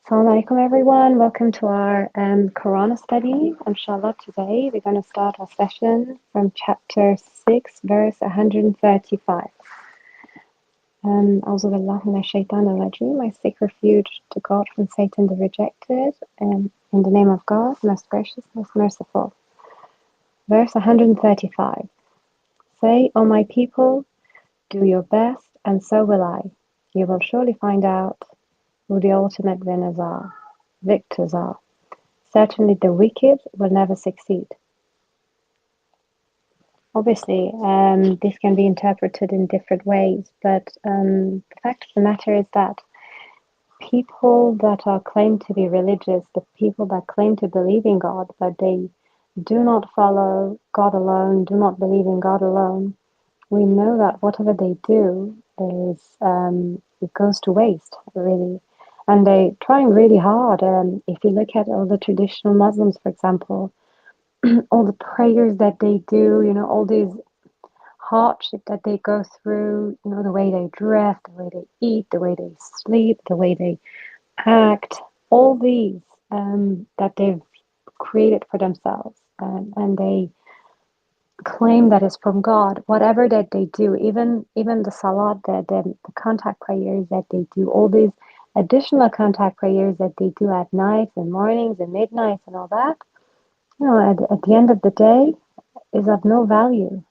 Assalamu Alaykum everyone. Welcome to our Quran study. Inshallah, today we're going to start our session from chapter 6, verse 135. A'udhu billahi minash shaitanir rajeem. I seek refuge to God from Satan the rejected. In the name of God, most gracious, most merciful. Verse 135. Say, O my people, do your best, and so will I. You will surely find out who the ultimate winners are, victors are. Certainly the wicked will never succeed. Obviously, this can be interpreted in different ways, but the fact of the matter is that people that are claimed to be religious, the people that claim to believe in God, but they do not follow God alone, do not believe in God alone, we know that whatever they do is it goes to waste, really. And they trying really hard. If you look at all the traditional Muslims, for example, all the prayers that they do, all these hardship that they go through, the way they dress, the way they eat, the way they sleep, the way they act, all these that they've created for themselves, and they claim that is from God. Whatever that they do, even the salat, the contact prayers that they do, all these additional contact prayers that they do at nights and mornings and midnights and all that, at the end of the day, is of no value,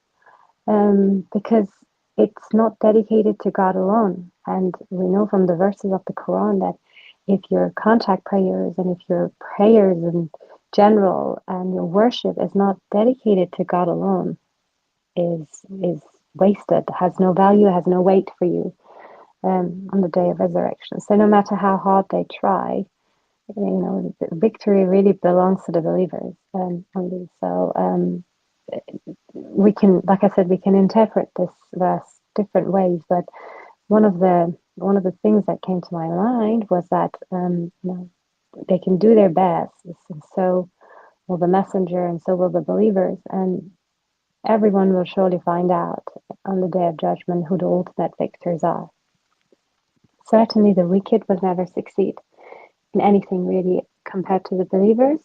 because it's not dedicated to God alone. And we know from the verses of the Quran that if your contact prayers and if your prayers in general and your worship is not dedicated to God alone, is wasted, has no value, has no weight for you on the day of resurrection. So no matter how hard they try, the victory really belongs to the believers. Only so. We can, like I said, we can interpret this verse different ways, but one of the things that came to my mind was that they can do their best, and so will the messenger, and so will the believers, and everyone will surely find out on the day of judgment who the ultimate victors are. Certainly, the wicked will never succeed in anything really compared to the believers.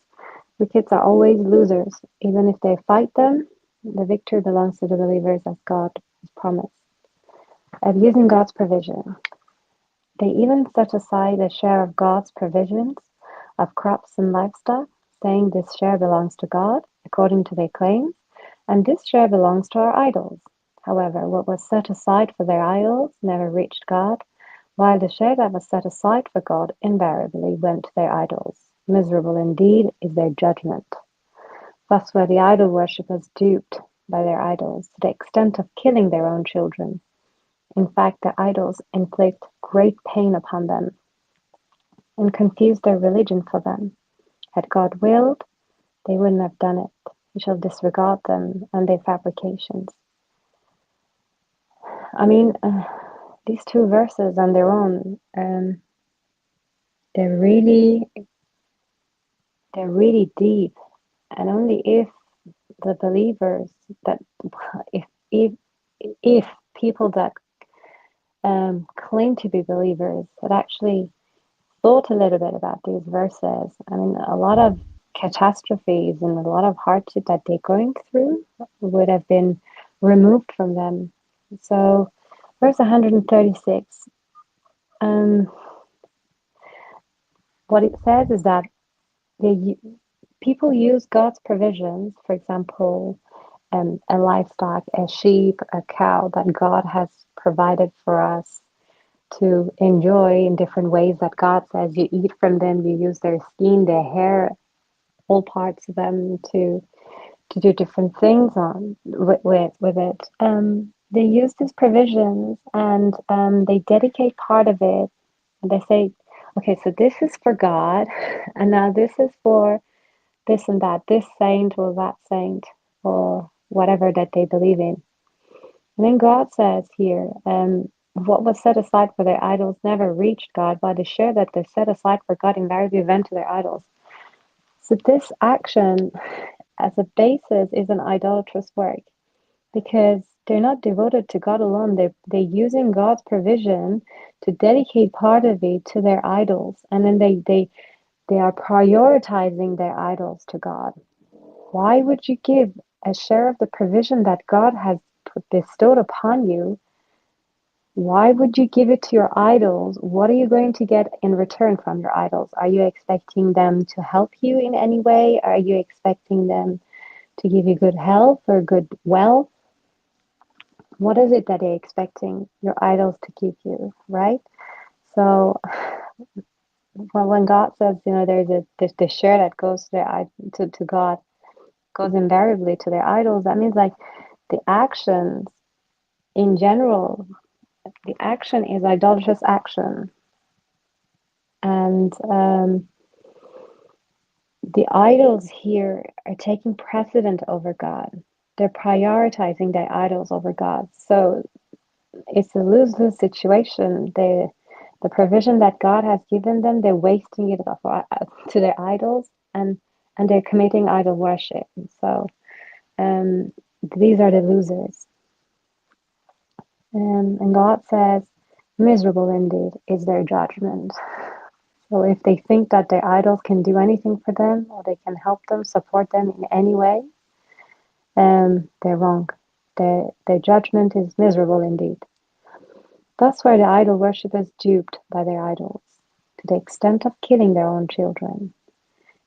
Wicked are always losers, even if they fight them. The victory belongs to the believers as God has promised. Using God's provision. They even set aside a share of God's provisions of crops and livestock, saying this share belongs to God, according to their claims, and this share belongs to our idols. However, what was set aside for their idols never reached God, while the share that was set aside for God invariably went to their idols. Miserable indeed is their judgment. Thus were the idol worshippers duped by their idols to the extent of killing their own children. In fact, the idols inflict great pain upon them and confuse their religion for them. Had God willed, they wouldn't have done it. He shall disregard them and their fabrications. I mean, these two verses on their own, they're really deep, and only if the believers that if if people that claim to be believers had actually thought a little bit about these verses, I mean, a lot of catastrophes and a lot of hardship that they're going through would have been removed from them. So, verse 136, what it says is that people use God's provisions, for example, a livestock, a sheep, a cow that God has provided for us to enjoy in different ways that God says you eat from them, you use their skin, their hair, all parts of them to do different things on with it. They use these provisions, and they dedicate part of it, and they say, okay, so this is for God, and now this is for this and that, this saint or that saint, or whatever that they believe in. And then God says here, what was set aside for their idols never reached God, while the share that they set aside for God invariably went to their idols. So this action as a basis is an idolatrous work, because They're not devoted to God alone. They're using God's provision to dedicate part of it to their idols, and then they are prioritizing their idols to God. Why would you give a share of the provision that God has bestowed upon you? Why would you give it to your idols? What are you going to get in return from your idols? Are you expecting them to help you in any way? Are you expecting them to give you good health or good wealth? What is it that they're expecting your idols to give you, right? So, when God says, there's the share that goes to God, goes invariably to their idols, that means like the actions in general, the action is idolatrous action. And the idols here are taking precedent over God. They're prioritizing their idols over God. So it's a lose-lose situation. The provision that God has given them, they're wasting it to their idols, and they're committing idol worship. So these are the losers. And God says, miserable indeed is their judgment. So if they think that their idols can do anything for them, or they can help them, support them in any way, they're wrong. Their judgment is miserable indeed. That's why the idol worshippers duped by their idols, to the extent of killing their own children.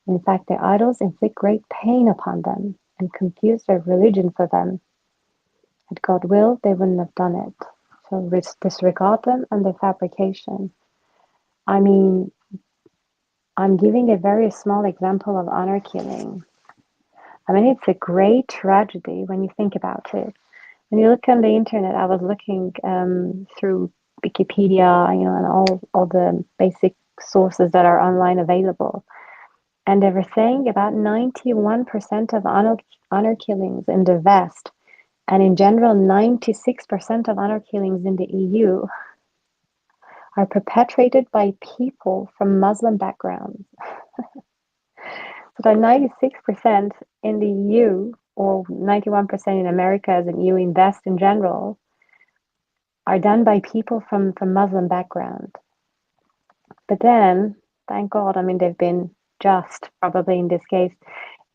In fact, their idols inflict great pain upon them and confuse their religion for them. Had God willed, they wouldn't have done it. So disregard them and their fabrication. I mean, I'm giving a very small example of honor killing. I mean, it's a great tragedy when you think about it. When you look on the internet, I was looking through Wikipedia, and all the basic sources that are online available. And they were saying about 91% of honor killings in the West, and in general, 96% of honor killings in the EU, are perpetrated by people from Muslim backgrounds. So that 96% in the EU, or 91% in America as an EU in West in general, are done by people from Muslim background. But then, thank God, I mean, they've been just, probably in this case.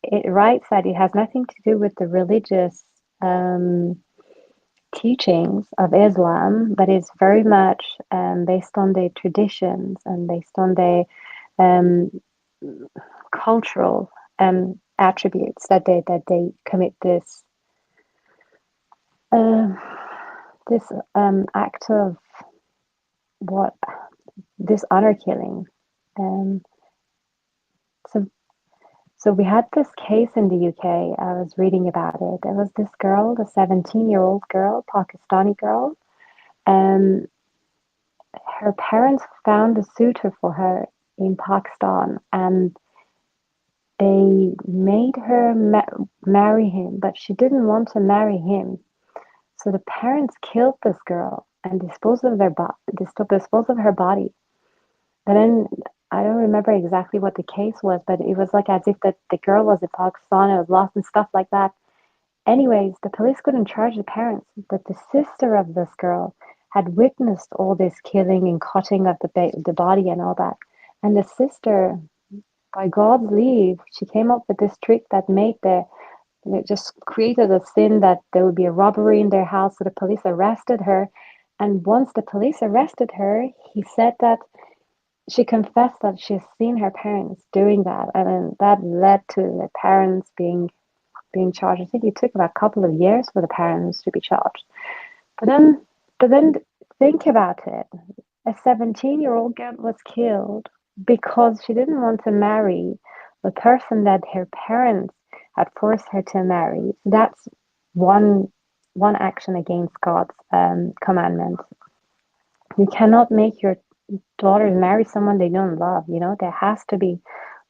It writes that it has nothing to do with the religious teachings of Islam, but it's very much based on their traditions and based on their cultural attributes that they commit this act of this honor killing. So we had this case in the UK. I was reading about it. There was this girl, the 17-year-old girl, Pakistani girl. Her parents found a suitor for her in Pakistan, and they made her marry him, but she didn't want to marry him. So the parents killed this girl and disposed of her body. And then I don't remember exactly what the case was, but it was like as if the girl was in Pakistan and was lost and stuff like that. Anyways, the police couldn't charge the parents, but the sister of this girl had witnessed all this killing and cutting of the body and all that. And the sister, by God's leave, she came up with this trick that it just created a sin that there would be a robbery in their house. So the police arrested her. And once the police arrested her, he said that she confessed that she's seen her parents doing that. And then that led to the parents being charged. I think it took about a couple of years for the parents to be charged. But then think about it. A 17-year-old girl was killed because she didn't want to marry the person that her parents had forced her to marry. So that's one action against God's commandment. You cannot make your daughters marry someone they don't love. There has to be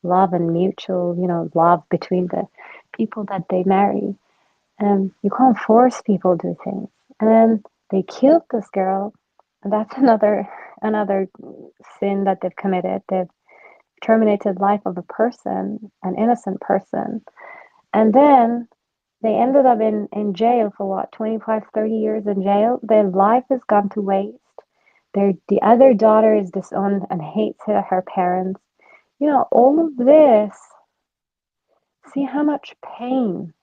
love and mutual, love between the people that they marry. You can't force people to do things. And then they killed this girl. And that's another sin that they've committed. They've terminated life of a person, an innocent person. And then They ended up in jail for what, 25, 30 years in jail. Their life has gone to waste. The other daughter is disowned and hates her parents. You know, all of this, see how much pain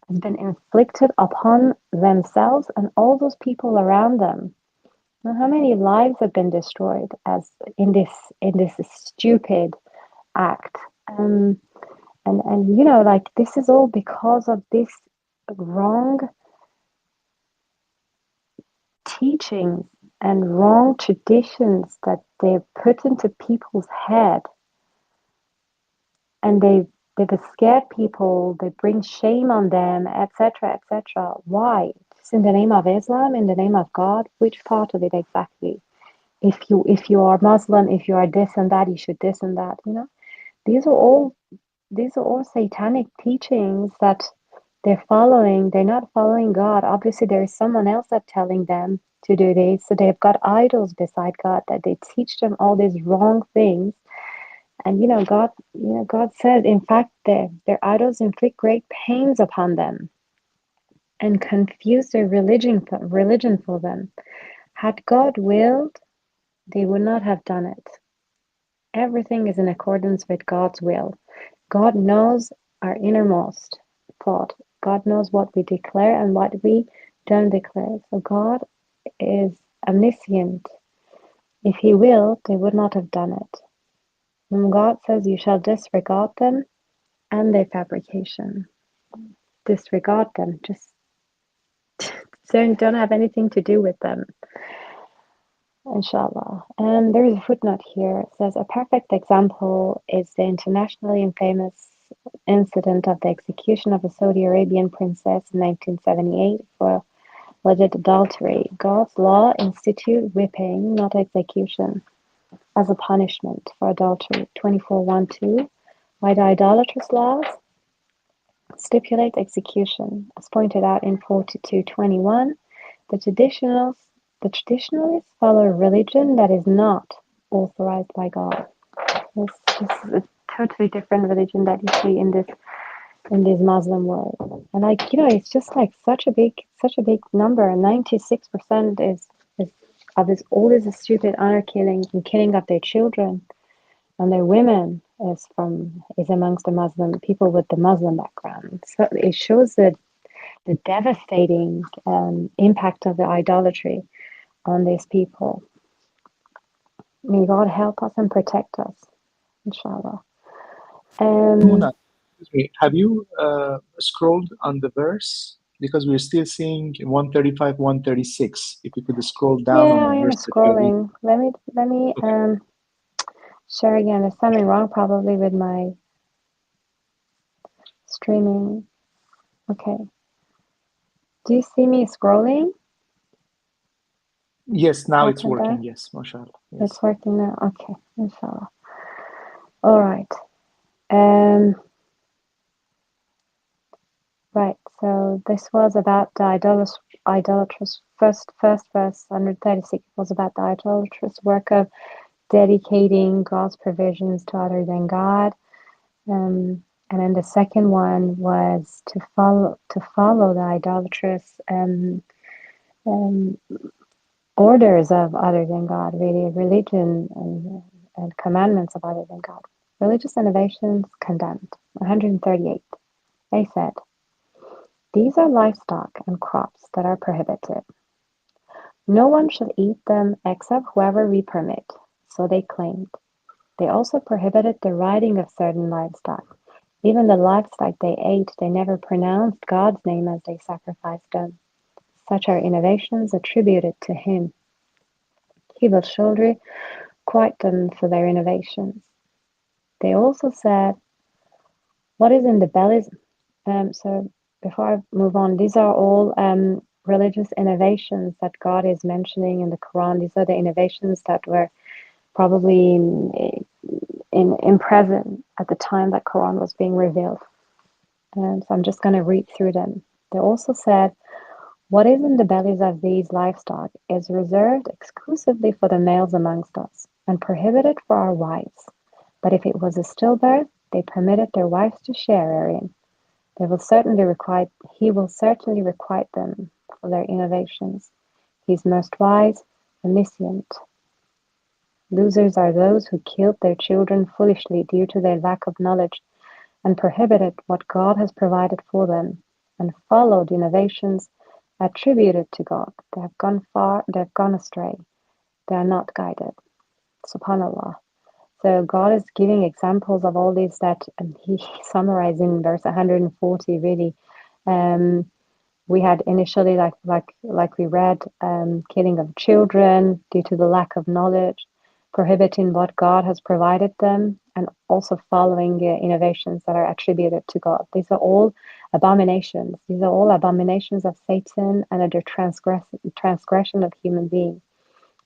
has been inflicted upon themselves and all those people around them. You know, how many lives have been destroyed as in this stupid act. And you know, like, this is all because of this wrong teachings and wrong traditions that they put into people's head, and they've scared people, they bring shame on them, etc., etc. Why? Just in the name of Islam, in the name of God? Which part of it exactly? If you are Muslim, if you are this and that, you should this and that. You know, these are all satanic teachings that they're following. They're not following God. Obviously, there is someone else that's telling them to do this. So they've got idols beside God that they teach them all these wrong things. And God said, in fact, their idols inflict great pains upon them and confuse their religion for them. Had God willed, they would not have done it. Everything is in accordance with God's will. God knows our innermost thought. God knows what we declare and what we don't declare. So God is omniscient. If He willed, they would not have done it. When God says, you shall disregard them and their fabrication. Disregard them. Just don't have anything to do with them. Inshallah. And there is a footnote here. It says, a perfect example is the internationally infamous incident of the execution of a Saudi Arabian princess in 1978 for alleged adultery. God's law institutes whipping, not execution, as a punishment for adultery. 24:12. Why the idolatrous laws stipulate execution. As pointed out in 42:21, the traditionalists follow a religion that is not authorized by God. This is a totally different religion that you see in this Muslim world. And it's just like such a big number. 96% is of this all this stupid honor killing and killing of their children and their women is amongst the Muslim people with the Muslim background. So it shows the devastating impact of the idolatry on these people. May God help us and protect us, inshallah. Muna, excuse me, have you scrolled on the verse? Because we're still seeing 135, 136. If you could scroll down on Yeah, the I am verse that you're reading. scrolling. Let me Okay. share again. There's something wrong probably with my streaming. Okay. Do you see me scrolling Yes, now up it's and working. down? Yes, mashallah. It's Yes. working now. Okay, inshallah. All right. Um. Right. So this was about the idolatrous first verse 136 was about the idolatrous work of dedicating God's provisions to other than God. And then the second one was to follow the idolatrous orders of other than God, really religion and commandments of other than God. Religious innovations condemned. 138. They said, these are livestock and crops that are prohibited. No one shall eat them except whoever we permit. So they claimed. They also prohibited the riding of certain livestock. Even the livestock they ate, they never pronounced God's name as they sacrificed them. Such are innovations attributed to Him. He will surely quite them for their innovations. They also said, what is in the bellies? So before I move on, these are all religious innovations that God is mentioning in the Quran. These are the innovations that were probably in present at the time that Quran was being revealed. So I'm just going to read through them. They also said, what is in the bellies of these livestock is reserved exclusively for the males amongst us and prohibited for our wives. But if it was a stillbirth, they permitted their wives to share therein. He will certainly requite them for their innovations. He is most wise, omniscient. Losers are those who killed their children foolishly due to their lack of knowledge and prohibited what God has provided for them, and followed innovations attributed to God. They have gone astray. They are not guided. Subhanallah. So God is giving examples of all these that he summarized in verse 140 really. We had initially, like we read, killing of children due to the lack of knowledge, prohibiting what God has provided them, and also following innovations that are attributed to God. These are all abominations. These are all abominations of Satan and of the transgression of human beings.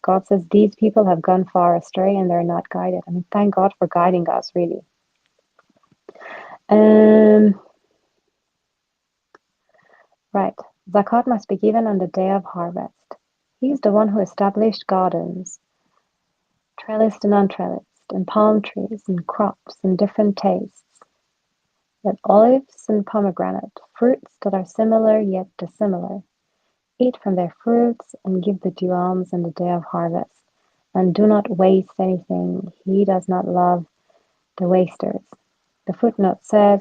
God says these people have gone far astray and they're not guided. I mean, thank God for guiding us, really. Right. Zakat must be given on the day of harvest. He is the one who established gardens, trellised and untrellised, and palm trees and crops and different tastes, that olives and pomegranate, fruits that are similar yet dissimilar. Eat from their fruits and give the due alms on the day of harvest. And do not waste anything. He does not love the wasters. The footnote says,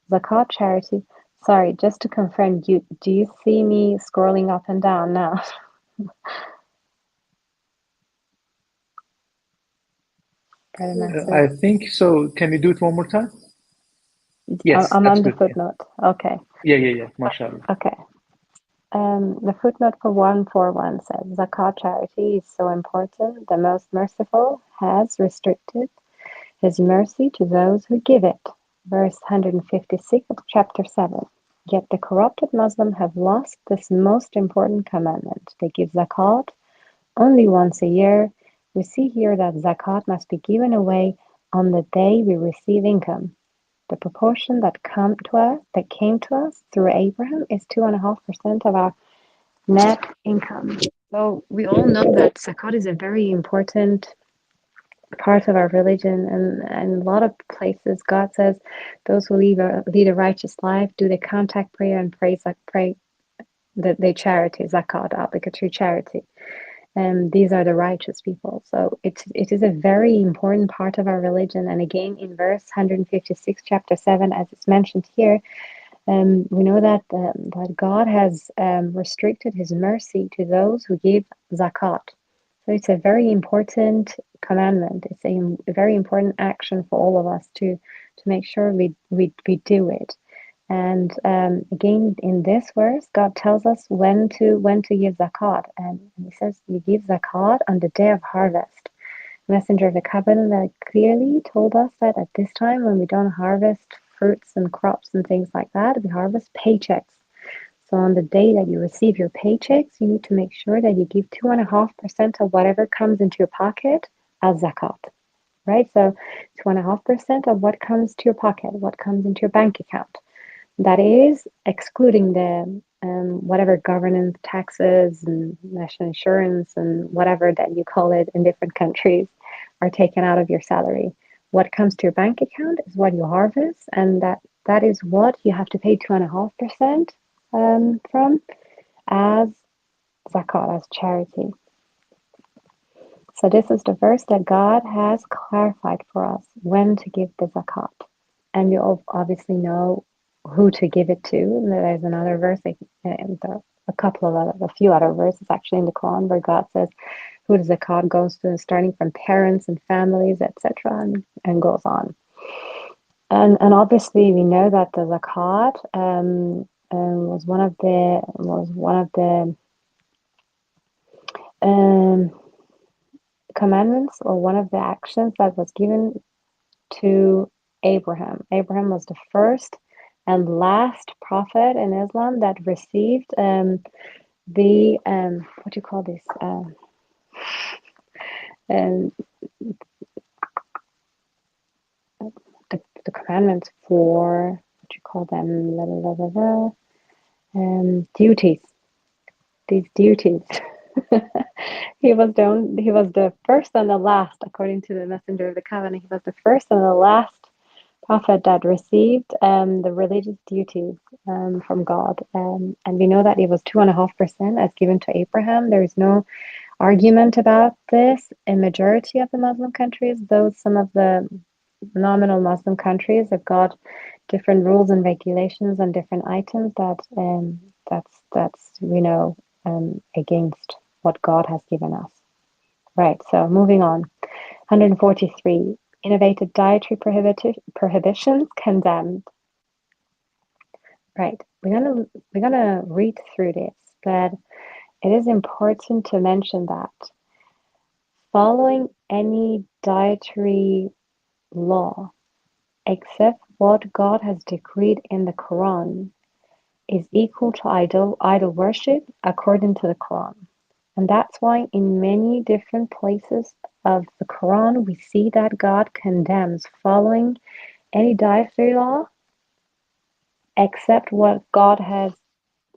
Zakat charity. Sorry, just to confirm, do you see me scrolling up and down now? I think so. Can you do it one more time? Yes, I'm that's on the good. footnote. Okay. Yeah. MashaAllah. Okay. The footnote for 141 says, Zakat charity is so important. The most merciful has restricted his mercy to those who give it. Verse 156 of chapter 7. Yet the corrupted Muslims have lost this most important commandment. They give zakat only once a year. We see here that zakat must be given away on the day we receive income. The proportion that came to us through Abraham is 2.5% of our net income. So we all know that zakat is a very important part of our religion, and a lot of places God says those who lead a righteous life do the contact prayer and pray the charity, zakat, obligatory charity. And these are the righteous people. So it is a very important part of our religion. And again, in verse 156, chapter 7, as it's mentioned here, we know that God has restricted his mercy to those who give zakat. So it's a very important commandment. It's a very important action for all of us to make sure we do it. And again, in this verse, God tells us when to give zakat, and He says you give zakat on the day of harvest. The Messenger of the Covenant clearly told us that at this time, when we don't harvest fruits and crops and things like that, we harvest paychecks. So on the day that you receive your paychecks, you need to make sure that you give 2.5% of whatever comes into your pocket as zakat, right? So 2.5% of what comes to your pocket, what comes into your bank account. That is excluding the whatever governance taxes and national insurance and whatever that you call it in different countries are taken out of your salary. What comes to your bank account is what you harvest, and that is what you have to pay 2.5% from as zakat, as charity. So this is the verse that God has clarified for us when to give the zakat. And you obviously know who to give it to. There's another verse, a few other verses actually in the Quran where God says who the zakat goes to, starting from parents and families, etc., and goes on. And obviously we know that the zakat was one of the commandments, or one of the actions that was given to Abraham. Abraham was the first and last prophet in Islam that received the what do you call this? The commandments for what do you call them? Duties. These duties. He was the first and the last, according to the Messenger of the Covenant. He was the first and the last prophet that received the religious duties from God. And we know that it was 2.5% as given to Abraham. There is no argument about this in majority of the Muslim countries, though some of the nominal Muslim countries have got different rules and regulations on different items that's against what God has given us. Right, so moving on. 143. Innovative dietary prohibitions condemned. Right, we're gonna read through this, but it is important to mention that following any dietary law except what God has decreed in the Quran is equal to idol worship according to the Quran. And that's why in many different places of the Quran we see that God condemns following any dietary law except what God has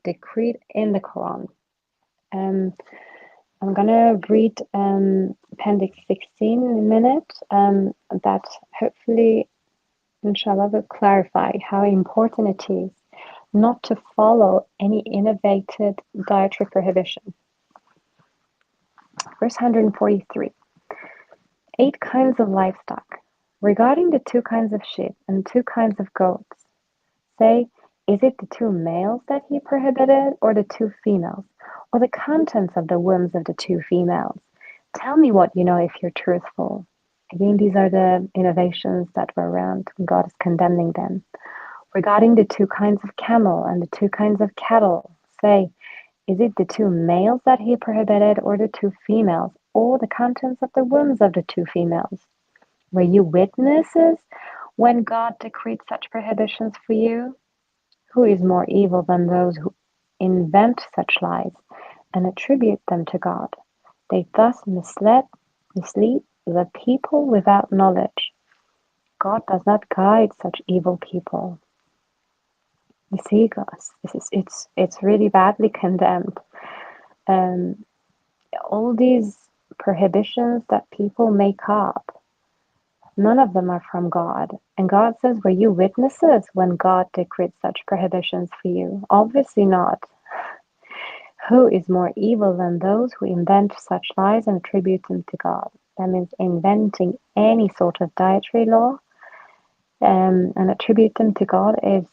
decreed in the Quran. I'm gonna read Appendix 16 in a minute. That hopefully, inshallah, will clarify how important it is not to follow any innovated dietary prohibition. Verse 143. 8 kinds of livestock. Regarding the 2 kinds of sheep and 2 kinds of goats, say, is it the 2 males that he prohibited, or the 2 females, or the contents of the wombs of the 2 females? Tell me what you know if you're truthful. Again, these are the innovations that were around when God is condemning them. Regarding the 2 kinds of camel and the 2 kinds of cattle, say, is it the 2 males that he prohibited, or the 2 females, or the contents of the wombs of the 2 females? Were you witnesses when God decreed such prohibitions for you? Who is more evil than those who invent such lies and attribute them to God? They thus mislead the people without knowledge. God does not guide such evil people. You see, guys, it's really badly condemned. All these prohibitions that people make up, none of them are from God. And God says, were you witnesses when God decreed such prohibitions for you? Obviously not. Who is more evil than those who invent such lies and attribute them to God? That means inventing any sort of dietary law and attribute them to God is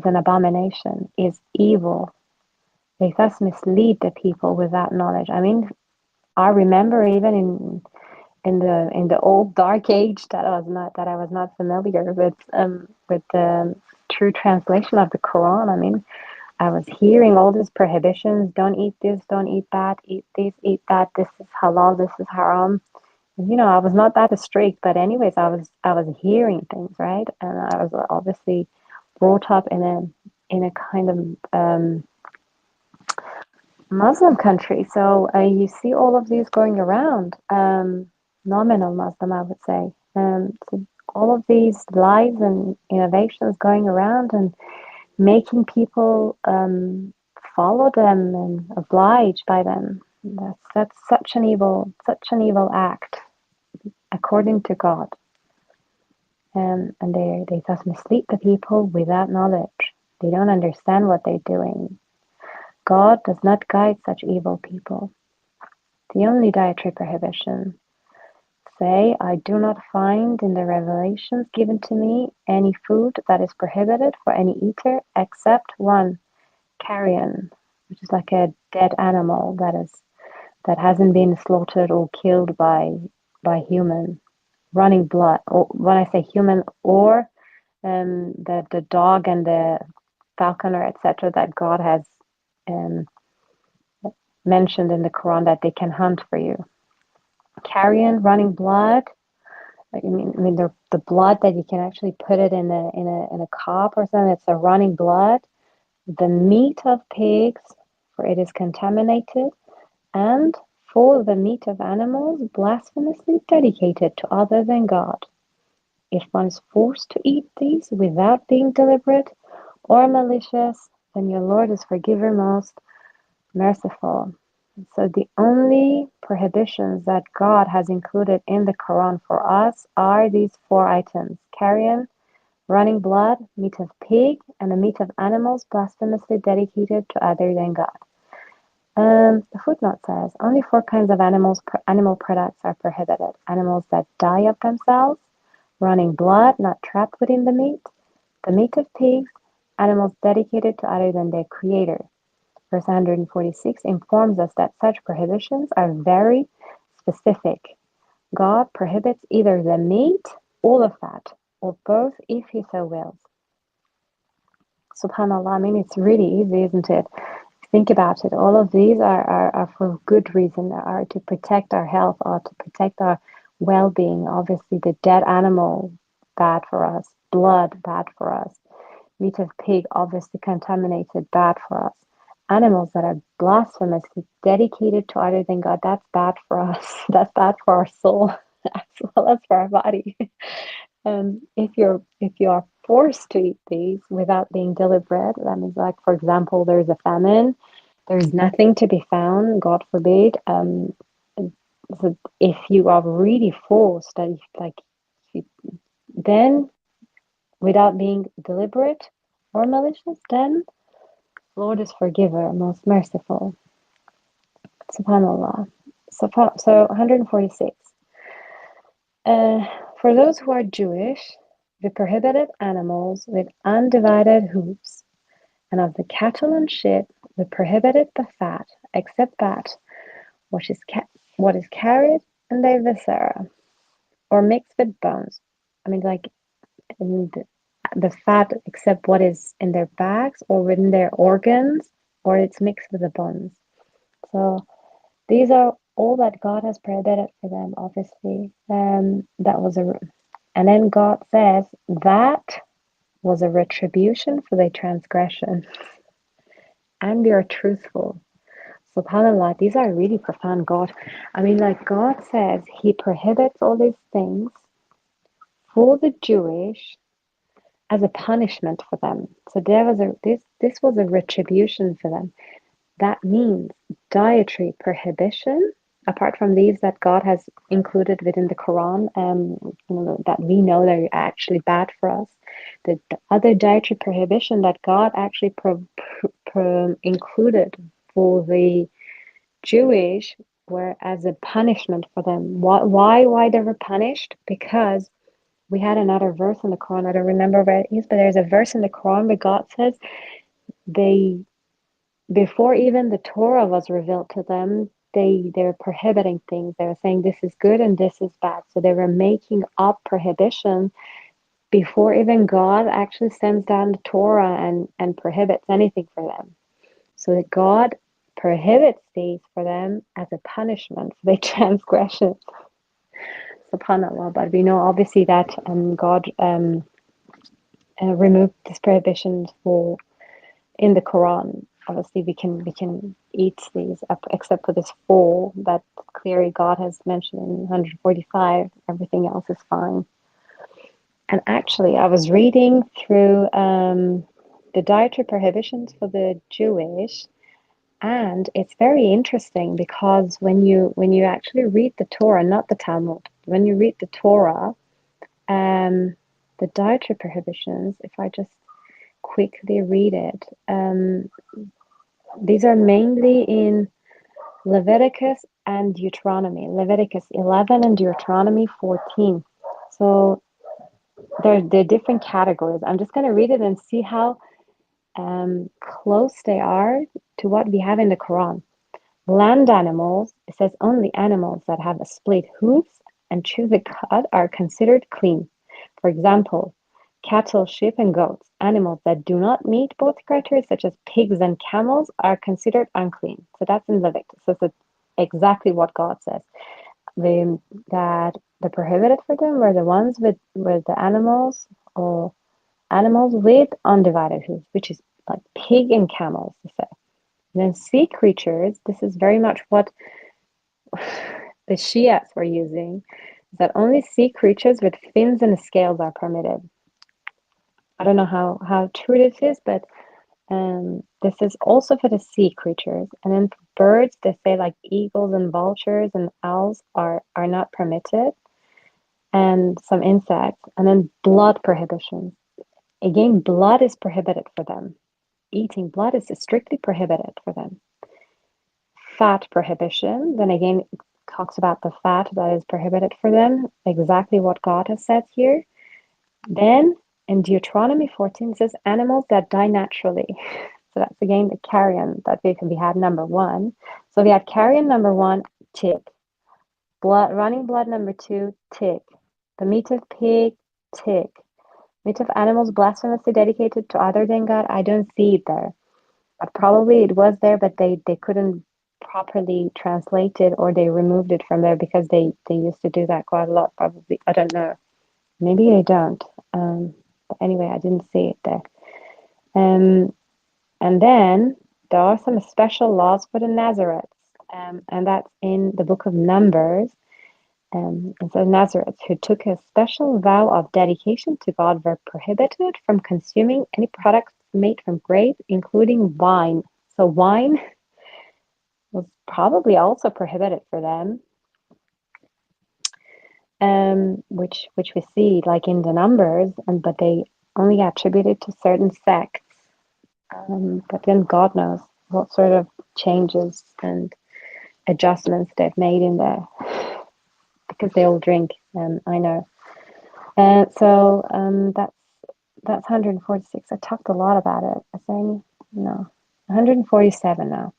an abomination, is evil. They thus mislead the people without knowledge. I mean, I remember even in the old dark age that I was not familiar with the true translation of the Quran. I mean, I was hearing all these prohibitions: don't eat this, don't eat that, eat this, eat that. This is halal, this is haram. You know, I was not that strict, but anyways, I was hearing things, right? And I was obviously brought up in a kind of Muslim country, so you see all of these going around. Nominal Muslim, I would say. So all of these lies and innovations going around and making people follow them and oblige by them. That's such an evil act, according to God. And they thus mislead the people without knowledge. They don't understand what they're doing. God does not guide such evil people. The only dietary prohibition. Say, I do not find in the revelations given to me any food that is prohibited for any eater except 1, carrion, which is like a dead animal that hasn't been slaughtered or killed by human, running blood. Or when I say human, or the dog and the falconer, etc., that God has mentioned in the Quran that they can hunt for you. Carrion, running blood. I mean the blood that you can actually put it in a cup or something. It's a running blood. The meat of pigs, for it is contaminated, and for the meat of animals blasphemously dedicated to other than God. If one is forced to eat these without being deliberate or malicious, then your Lord is forgiver most merciful. So the only prohibitions that God has included in the Quran for us are these 4 items: carrion, running blood, meat of pig, and the meat of animals blasphemously dedicated to other than God. The footnote says only 4 kinds of animal products are prohibited: animals that die of themselves, running blood not trapped within the meat of pigs, animals dedicated to other than their creator. Verse 146 informs us that such prohibitions are very specific. God prohibits either the meat or the fat, or both if he so wills. SubhanAllah, I mean, it's really easy, isn't it? Think about it. All of these are for good reason, are to protect our health or to protect our well-being. Obviously, the dead animal, bad for us. Blood, bad for us. Meat of pig, obviously contaminated, bad for us. Animals that are blasphemously dedicated to other than God, that's bad for us. That's bad for our soul as well as for our body. If you are forced to eat these without being deliberate, that means, like, for example, there's a famine, there's nothing to be found, God forbid. So if you are really forced, then without being deliberate or malicious, then Lord is forgiver, most merciful. SubhanAllah. So 146. For those who are Jewish, the prohibited animals with undivided hooves, and of the cattle and sheep, the prohibited the fat, except that what is carried in their viscera, or mixed with bones. I mean, like, the fat except what is in their backs or within their organs, or it's mixed with the bones. So these are all that God has prohibited for them, obviously. And then God says that was a retribution for their transgression. And we are truthful. SubhanAllah, these are really profound. God, I mean, like, God says he prohibits all these things for the Jewish as a punishment for them. So this was a retribution for them. That means dietary prohibition, apart from these that God has included within the Quran, that we know they're actually bad for us. The other dietary prohibition that God actually included for the Jewish were as a punishment for them. Why they were punished? Because we had another verse in the Quran, I don't remember where it is, but there's a verse in the Quran where God says before even the Torah was revealed to them, they're prohibiting things. They were saying this is good and this is bad. So they were making up prohibition before even God actually sends down the Torah and prohibits anything for them. So that God prohibits these for them as a punishment for their transgressions. SubhanAllah. But we know obviously that God removed this prohibition in the Quran. Obviously, we can eat these except for this 4 that clearly God has mentioned in 145. Everything else is fine. And actually, I was reading through the dietary prohibitions for the Jewish, and it's very interesting because when you actually read the Torah, not the Talmud, when you read the Torah, the dietary prohibitions, if I just quickly read it, these are mainly in Leviticus and Deuteronomy. Leviticus 11 and Deuteronomy 14. So they're different categories. I'm just going to read it and see how close they are to what we have in the Quran. Land animals, it says only animals that have a split hooves and chew the cud are considered clean. For example, cattle, sheep, and goats. Animals that do not meet both criteria, such as pigs and camels, are considered unclean. So that's in Leviticus. So it's exactly what God says. That the prohibited for them were the ones with the animals, or animals with undivided hooves, which is like pig and camels, they say. And then sea creatures, this is very much what the Shias were using, is that only sea creatures with fins and scales are permitted. I don't know how true this is, but this is also for the sea creatures. And then for birds, they say like eagles and vultures and owls are not permitted, and some insects. And then blood prohibitions. Again, blood is prohibited for them. Eating blood is strictly prohibited for them. Fat prohibition, then again, it talks about the fat that is prohibited for them, exactly what God has said here. Then in Deuteronomy 14 it says animals that die naturally. So that's again the carrion that we had number one. So we had carrion number one, tick. Running blood number two, tick. The meat of pig, tick. Meat of animals blasphemously dedicated to other than God, I don't see it there. But probably it was there, but they couldn't properly translate it, or they removed it from there because they used to do that quite a lot, probably. I don't know. Maybe they don't. But anyway, I didn't see it there. And then there are some special laws for the Nazarites, and that's in the book of Numbers. And so Nazarites who took a special vow of dedication to God were prohibited from consuming any products made from grape, including wine. So wine was probably also prohibited for them, which we see like in the Numbers, but they only attribute it to certain sects. But then God knows what sort of changes and adjustments they've made in there, because they all drink, I know. So that's 146. I talked a lot about it. Is there any? No. 147 now.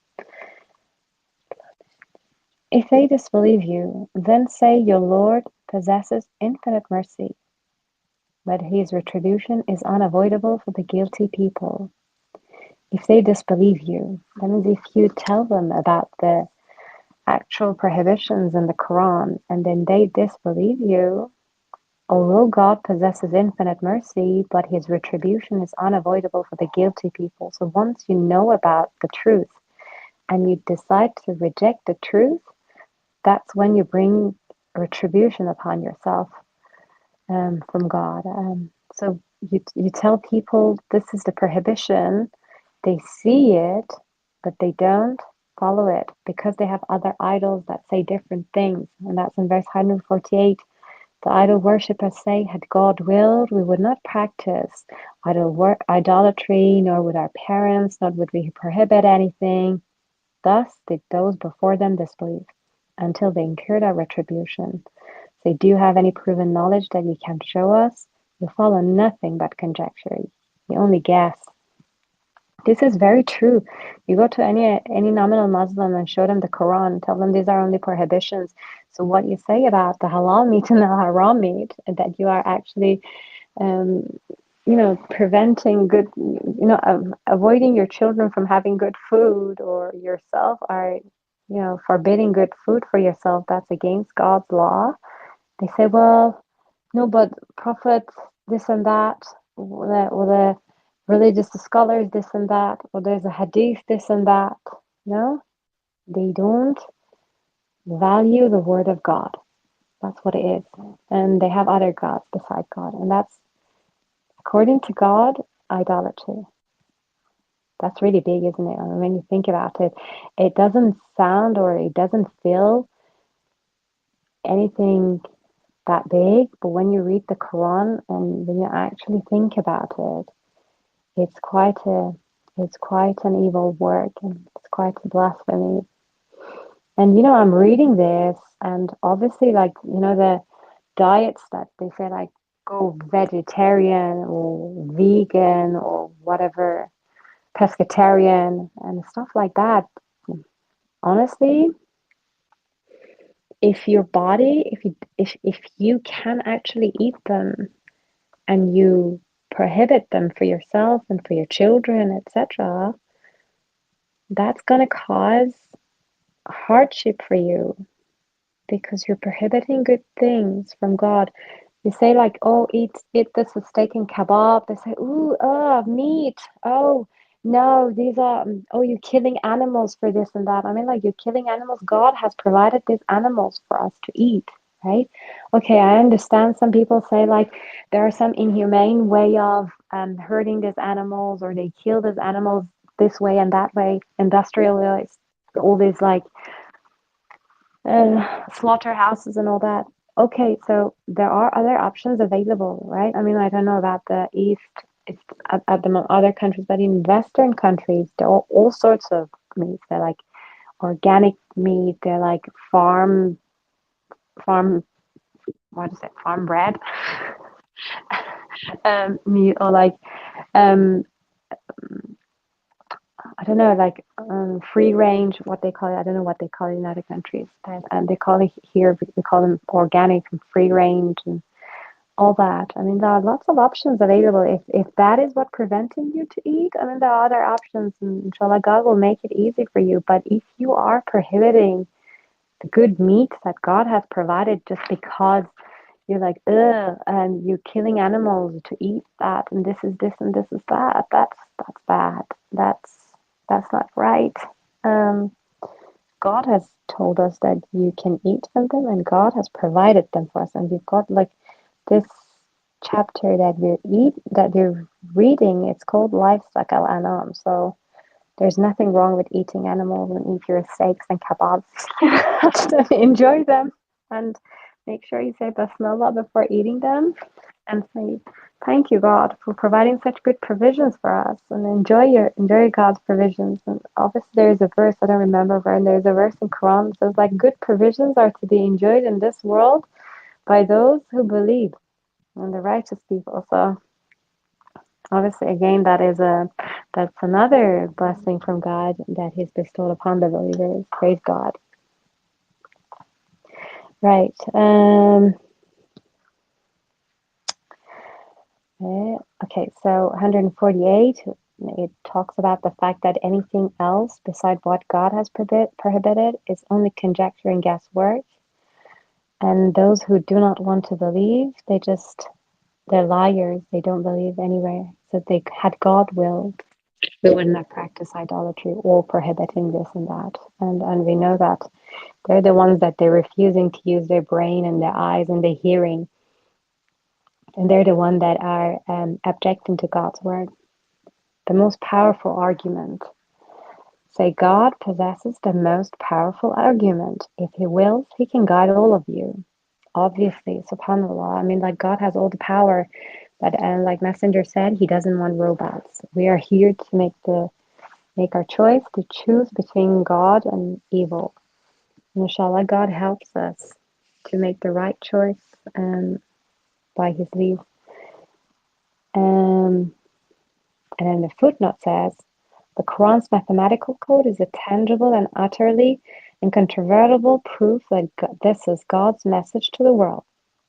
If they disbelieve you, then say your Lord possesses infinite mercy, but his retribution is unavoidable for the guilty people. If they disbelieve you, that means if you tell them about the actual prohibitions in the Quran and then they disbelieve you, although God possesses infinite mercy, but his retribution is unavoidable for the guilty people. So once you know about the truth and you decide to reject the truth, that's when you bring retribution upon yourself from God. So you tell people this is the prohibition, they see it, but they don't follow it because they have other idols that say different things. And that's in verse 148. The idol worshippers say, had God willed, we would not practice idolatry, nor would our parents, nor would we prohibit anything. Thus did those before them disbelieve, until they incurred our retribution. Say, do you have any proven knowledge that you can show us? You follow nothing but conjecture. You only guess. This is very true. You go to any nominal Muslim and show them the Quran, tell them these are only prohibitions. So what you say about the halal meat and the haram meat, that you are actually, preventing good, avoiding your children from having good food, or yourself are, forbidding good food for yourself, that's against God's law. They say, well, no, but Prophet, this and that, or the religious scholars, this and that, or there's a hadith, this and that. No, they don't value the word of God. That's what it is. And they have other gods beside God. And that's, according to God, idolatry. That's really big, isn't it? I mean, when you think about it, it doesn't sound, or it doesn't feel anything that big, but when you read the Quran and when you actually think about it, it's quite an evil work, and it's quite a blasphemy. And I'm reading this, and obviously, like, the diets that they say, like, go vegetarian or vegan or whatever, pescatarian and stuff like that. Honestly, if your body, if you can actually eat them, and you prohibit them for yourself and for your children, etc., that's going to cause hardship for you, because you're prohibiting good things from God. You say, like, oh, eat this steak and kebab. They say, ooh, meat. Oh, no, these are, you're killing animals for this and that. I mean, like, you're killing animals. God has provided these animals for us to eat, right? Okay, I understand some people say, like, there are some inhumane way of hurting these animals, or they kill these animals this way and that way, industrialized, all these, like, slaughterhouses and all that. Okay, so there are other options available, right? I mean, I don't know about the East it's at the other countries, but in Western countries, there are all sorts of meats. They're like organic meat. They're like farm, what is it? Farm bred meat, or like I don't know, like free range, what they call it. I don't know what they call it in other countries. And they call it here, we call them organic and free range and all that. I mean, there are lots of options available. If that is what preventing you to eat, I mean, there are other options, and inshallah, God will make it easy for you. But if you are prohibiting the good meat that God has provided just because you're like, ugh, and you're killing animals to eat that, and this is this and this is that, that's bad. That's not right. God has told us that you can eat from them, and God has provided them for us. And we've got like this chapter that you're reading. It's called Livestock al-Anam. So there's nothing wrong with eating animals and eat your steaks and kebabs. You have to enjoy them and make sure you say Bismillah before eating them, and say thank you God for providing such good provisions for us, and enjoy God's provisions. And obviously there is a verse, I don't remember where, and there's a verse in Quran that says like good provisions are to be enjoyed in this world by those who believe and the righteous people. So obviously again that's another blessing from God that He's bestowed upon the believers. Praise God. Right. Okay, so 148, it talks about the fact that anything else beside what God has prohibited is only conjecture and guesswork. And those who do not want to believe, they're liars. They don't believe anywhere. So they had God willed, we wouldn't have practiced idolatry or prohibiting this and that. And we know that they're the ones that they're refusing to use their brain and their eyes and their hearing. And they're the ones that are objecting to God's word. The most powerful argument. Say God possesses the most powerful argument. If He wills, He can guide all of you. Obviously, subhanAllah. I mean, like God has all the power, but like Messenger said, He doesn't want robots. We are here to make our choice, to choose between God and evil. And inshallah, God helps us to make the right choice by His leave. And then the footnote says, the Quran's mathematical code is a tangible and utterly incontrovertible proof that this is God's message to the world.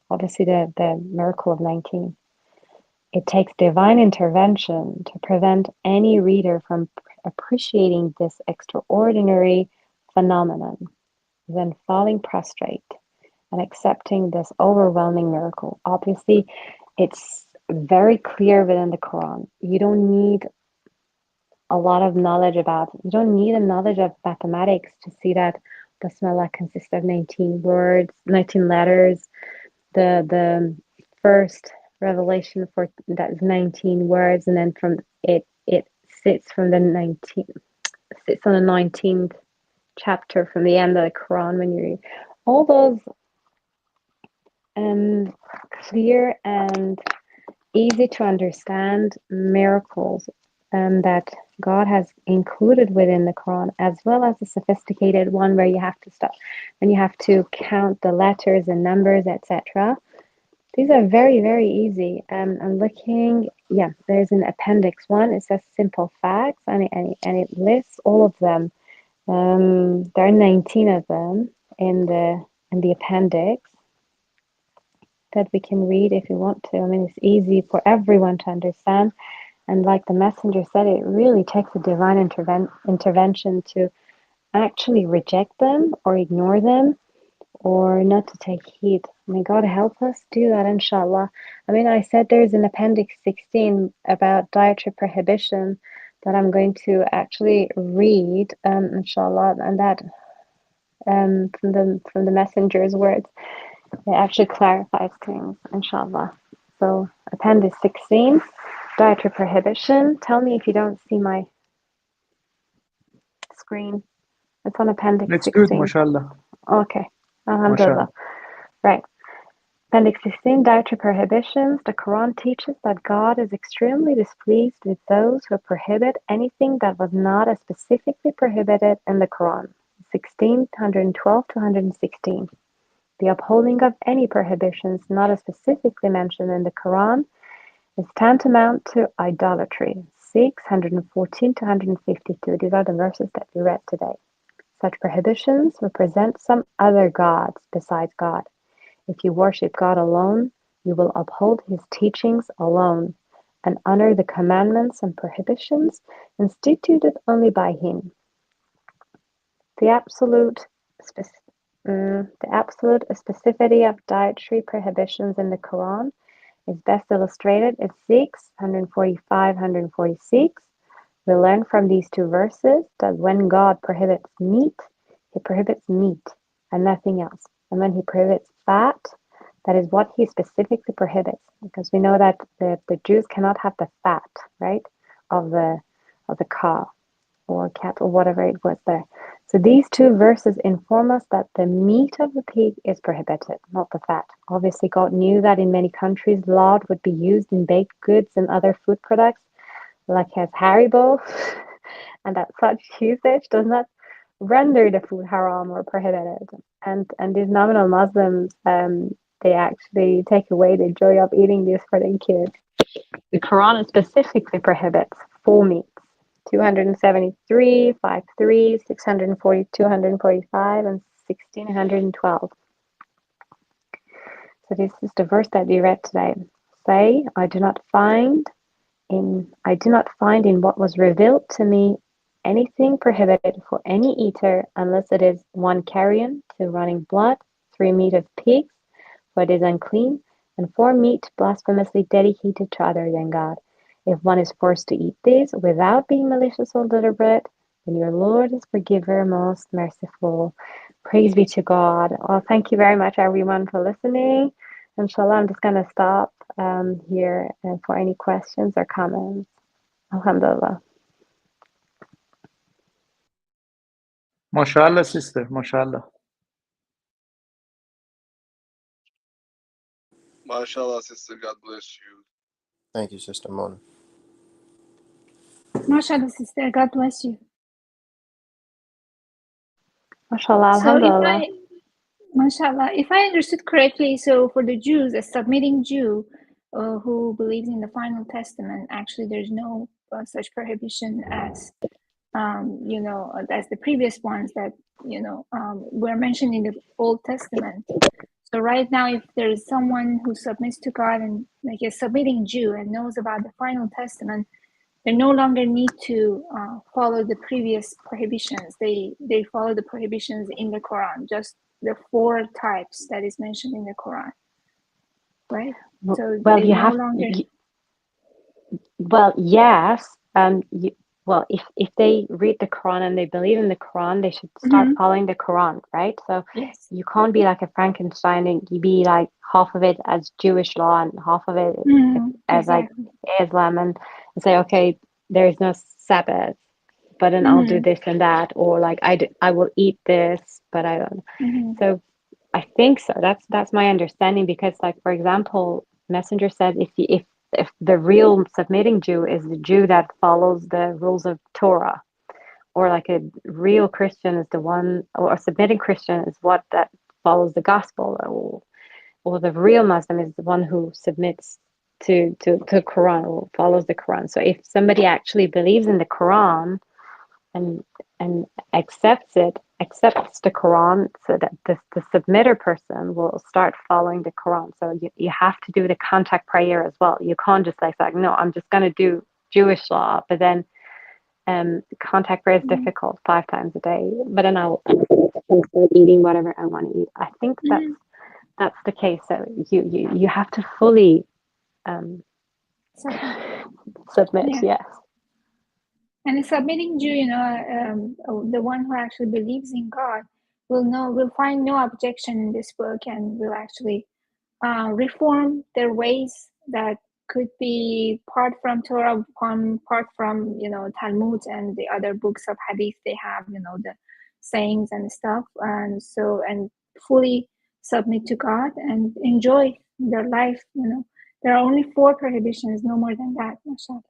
Obviously, the miracle of 19. It takes divine intervention to prevent any reader from appreciating this extraordinary phenomenon, then falling prostrate and accepting this overwhelming miracle. Obviously, it's very clear within the Quran. You don't need a lot of knowledge you don't need a knowledge of mathematics to see that Bismillah consists of 19 words, 19 letters. The first revelation for that is 19 words, and then from it sits on the 19th chapter from the end of the Quran. When you read all those clear and easy to understand miracles that God has included within the Quran, as well as the sophisticated one where you have to stop and you have to count the letters and numbers, etc. These are very, very easy. I'm looking, there's an appendix 1. It says simple facts, and it lists all of them. There are 19 of them in the appendix that we can read if you want to. I mean, it's easy for everyone to understand. And like the messenger said, it really takes a divine intervention to actually reject them or ignore them or not to take heed. May God help us do that, inshallah. I mean, I said there's an appendix 16 about dietary prohibition that I'm going to actually read, inshallah, and that from the messenger's words, it actually clarifies things, inshallah. So appendix 16, dietary prohibition. Tell me if you don't see my screen. It's on appendix 16. It's good, mashallah. Okay, alhamdulillah. Right. Appendix 16, Dietary Prohibitions. The Quran teaches that God is extremely displeased with those who prohibit anything that was not as specifically prohibited in the Quran. 112 to 116. The upholding of any prohibitions not as specifically mentioned in the Quran is tantamount to idolatry. 114 to 152. These are the verses that we read today. Such prohibitions represent some other gods besides God. If you worship God alone, you will uphold His teachings alone and honor the commandments and prohibitions instituted only by Him. The absolute specificity of dietary prohibitions in the Quran is best illustrated in 145, 146. We learn from these two verses that when God prohibits meat, He prohibits meat and nothing else. And when He prohibits fat, that is what He specifically prohibits, because we know that the Jews cannot have the fat, right, of the cow or cat or whatever it was there. So these two verses inform us that the meat of the pig is prohibited, not the fat. Obviously, God knew that in many countries, lard would be used in baked goods and other food products, like as Haribo, and that such usage does not render the food haram or prohibited. And these nominal Muslims, they actually take away the joy of eating this for their kids. The Quran specifically prohibits full meats. 273, 53, 640, 245, and 1612. So this is the verse that we read today. Say, I do not find in what was revealed to me anything prohibited for any eater unless it is 1 carrion, 2 running blood, 3 meat of pigs, for it is unclean, and 4 meat blasphemously dedicated to other than God. If one is forced to eat these without being malicious or deliberate, then your Lord is forgiver, most merciful. Praise be to God. Well, thank you very much, everyone, for listening. Inshallah, I'm just going to stop here for any questions or comments. Alhamdulillah. MashaAllah, sister. MashaAllah. MashaAllah, sister. God bless you. Thank you, Sister Mona. MashaAllah, sister. God bless you. MashaAllah, So alhamdulillah. MashaAllah, if I understood correctly, so for the Jews, a submitting Jew who believes in the final testament, actually there's no such prohibition as, as the previous ones that, were mentioned in the Old Testament. So right now, if there is someone who submits to God and like a submitting Jew and knows about the final testament, they no longer need to follow the previous prohibitions. They follow the prohibitions in the Quran, just the 4 types that is mentioned in the Quran, right? So Well, they you no have. longer. Well, yes. Well, if they read the Quran and they believe in the Quran, they should start following the Quran, right? So Yes. you can't be like a Frankenstein and you be like half of it as Jewish law and half of it as exactly. like Islam, and say, okay, there is no Sabbath, but then I'll do this and that, or like I will eat this, but I don't. So I think so. That's my understanding, because, like, for example, Messenger said if the real submitting Jew is the Jew that follows the rules of Torah, or like a real Christian is the one, or a submitting Christian is what that follows the gospel, or the real Muslim is the one who submits to Quran or follows the Quran. So if somebody actually believes in the Quran and accepts the Quran, so that the submitter person will start following the Quran. So you have to do the contact prayer as well. You can't just like no, I'm just going to do Jewish law, but then contact prayer is difficult 5 times a day, but then I'll start eating whatever I want to eat. I think that's the case. So you have to fully submit. Yeah. Yes. And a submitting Jew, the one who actually believes in God will find no objection in this book, and will actually reform their ways that could be part from Torah, part from Talmud and the other books of Hadith. They have the sayings and stuff, and fully submit to God and enjoy their life. You know, there are only 4 prohibitions, no more than that, mashallah.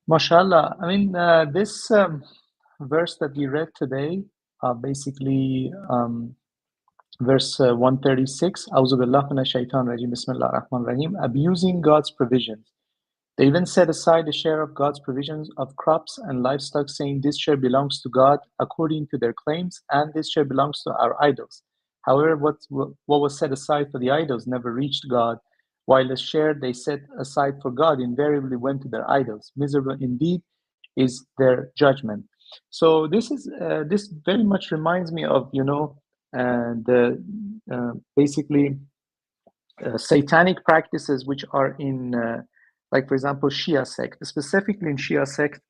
MashaAllah. I mean, this verse that we read today, basically verse 136, A'udhu billahi minash shaitanir rajim, Bismillahir Rahmanir Rahim, abusing God's provisions. They even set aside a share of God's provisions of crops and livestock, saying this share belongs to God according to their claims, and this share belongs to our idols. However, what was set aside for the idols never reached God, while the share they set aside for God invariably went to their idols. Miserable indeed is their judgment. So this is this very much reminds me of, you know, the basically satanic practices which are in like, for example, Shia sect, specifically in Shia sect,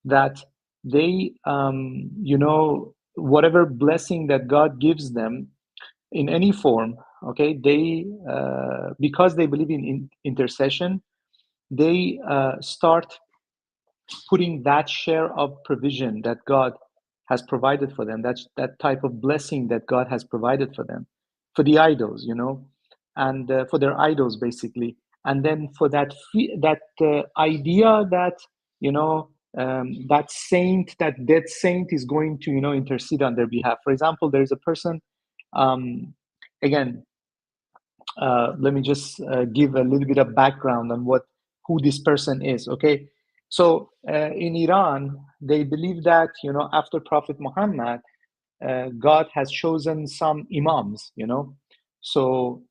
that they you know, whatever blessing that God gives them in any form, okay, they because they believe in intercession, they start putting that share of provision that God has provided for them, that type of blessing that God has provided for them, for the idols, you know, and for their idols basically, and then for that idea that, you know, that saint, that dead saint is going to, you know, intercede on their behalf. For example, there is a person, again, let me just give a little bit of background on who this person is. Okay, so in Iran, they believe that, you know, after Prophet Muhammad, God has chosen some imams. You know, so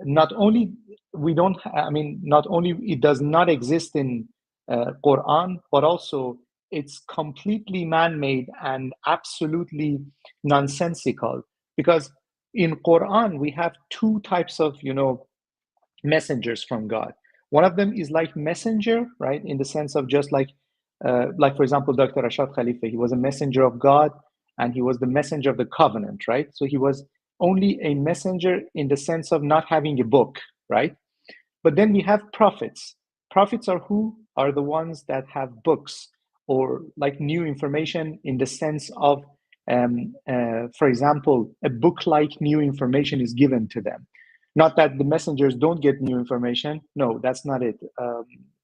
not only not only it does not exist in Quran, but also it's completely man-made and absolutely nonsensical, because in Quran we have 2 types of, you know, messengers from God. One of them is like messenger, right, in the sense of just like for example, Dr. Rashad Khalifa, he was a messenger of God, and he was the messenger of the covenant, right? So he was only a messenger in the sense of not having a book, right? But then we have prophets. Prophets are who? Are the ones that have books, or like new information in the sense of, for example, a book-like new information is given to them. Not that the messengers don't get new information. No, that's not it.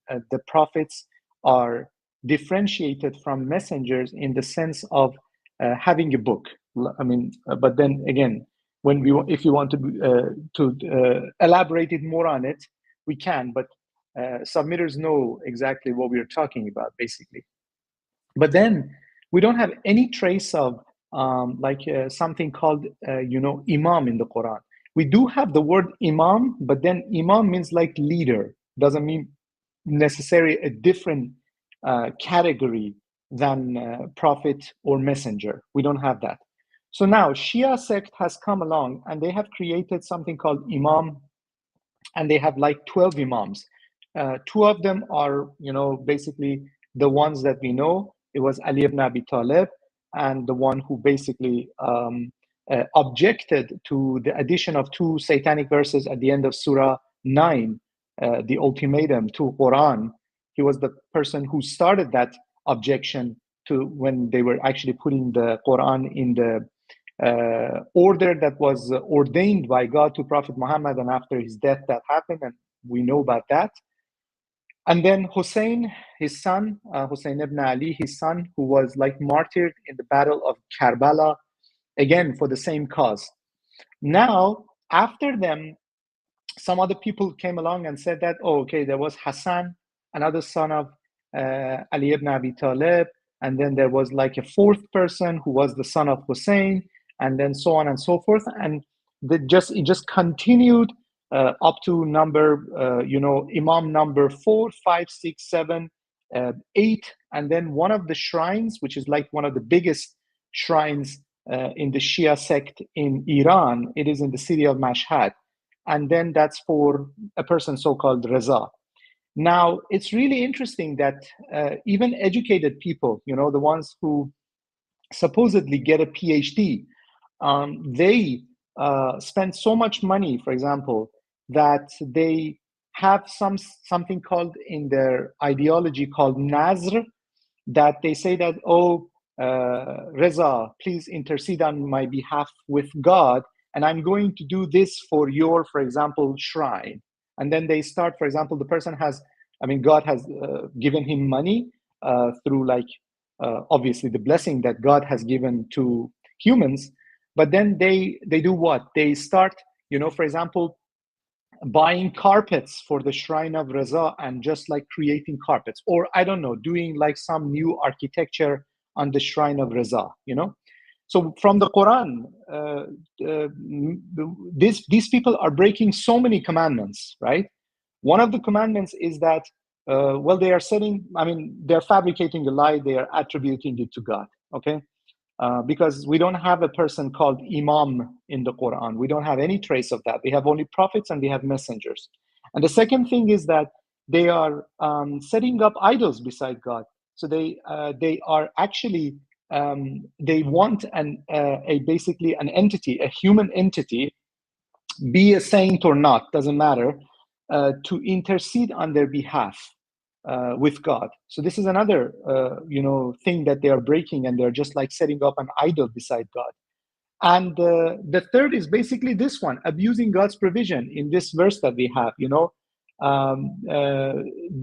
The prophets are differentiated from messengers in the sense of having a book. I mean, but then again, when if you want to elaborate it more on it, we can, but submitters know exactly what we're talking about, basically. But then we don't have any trace of something called, you know, imam in the Quran. We do have the word imam, but then imam means like leader. Doesn't mean necessarily a different category than prophet or messenger. We don't have that. So now Shia sect has come along, and they have created something called imam, and they have like 12 imams. 2 of them are, you know, basically the ones that we know. It was Ali ibn Abi Talib, and the one who basically objected to the addition of 2 satanic verses at the end of Surah 9, the ultimatum to Quran. He was the person who started that objection to when they were actually putting the Quran in the order that was ordained by God to Prophet Muhammad, and after his death that happened, and we know about that. And then Hussein, his son, Hussein ibn Ali, his son, who was like martyred in the battle of Karbala, again for the same cause. Now, after them, some other people came along and said that, oh, okay, there was Hassan, another son of Ali ibn Abi Talib, and then there was like a fourth person who was the son of Hussein, and then so on and so forth, and it just continued up to number Imam number 4, 5, 6, 7, 8, and then one of the shrines, which is like one of the biggest shrines in the Shia sect in Iran. It is in the city of Mashhad, and then that's for a person so-called Reza. Now, it's really interesting that even educated people, the ones who supposedly get a PhD, they spend so much money, for example, that they have something called in their ideology called Nazr, that they say that, oh, Reza, please intercede on my behalf with God, and I'm going to do this for your, for example, shrine. And then they start, for example, the person God has given him money through obviously the blessing that God has given to humans, but then they do what? They start, for example, buying carpets for the shrine of Reza and just like creating carpets, or I don't know, doing like some new architecture on the shrine of Reza, So from the Quran, these people are breaking so many commandments, right? One of the commandments is that, they are they're fabricating a lie, they are attributing it to God, okay? Because we don't have a person called Imam in the Quran. We don't have any trace of that. We have only prophets and we have messengers. And the second thing is that they are setting up idols beside God. So they are actually, they want basically an entity, a human entity, be a saint or not, doesn't matter, to intercede on their behalf with God. So this is another, thing that they are breaking, and they're just like setting up an idol beside God. And the third is basically this one, abusing God's provision in this verse that we have,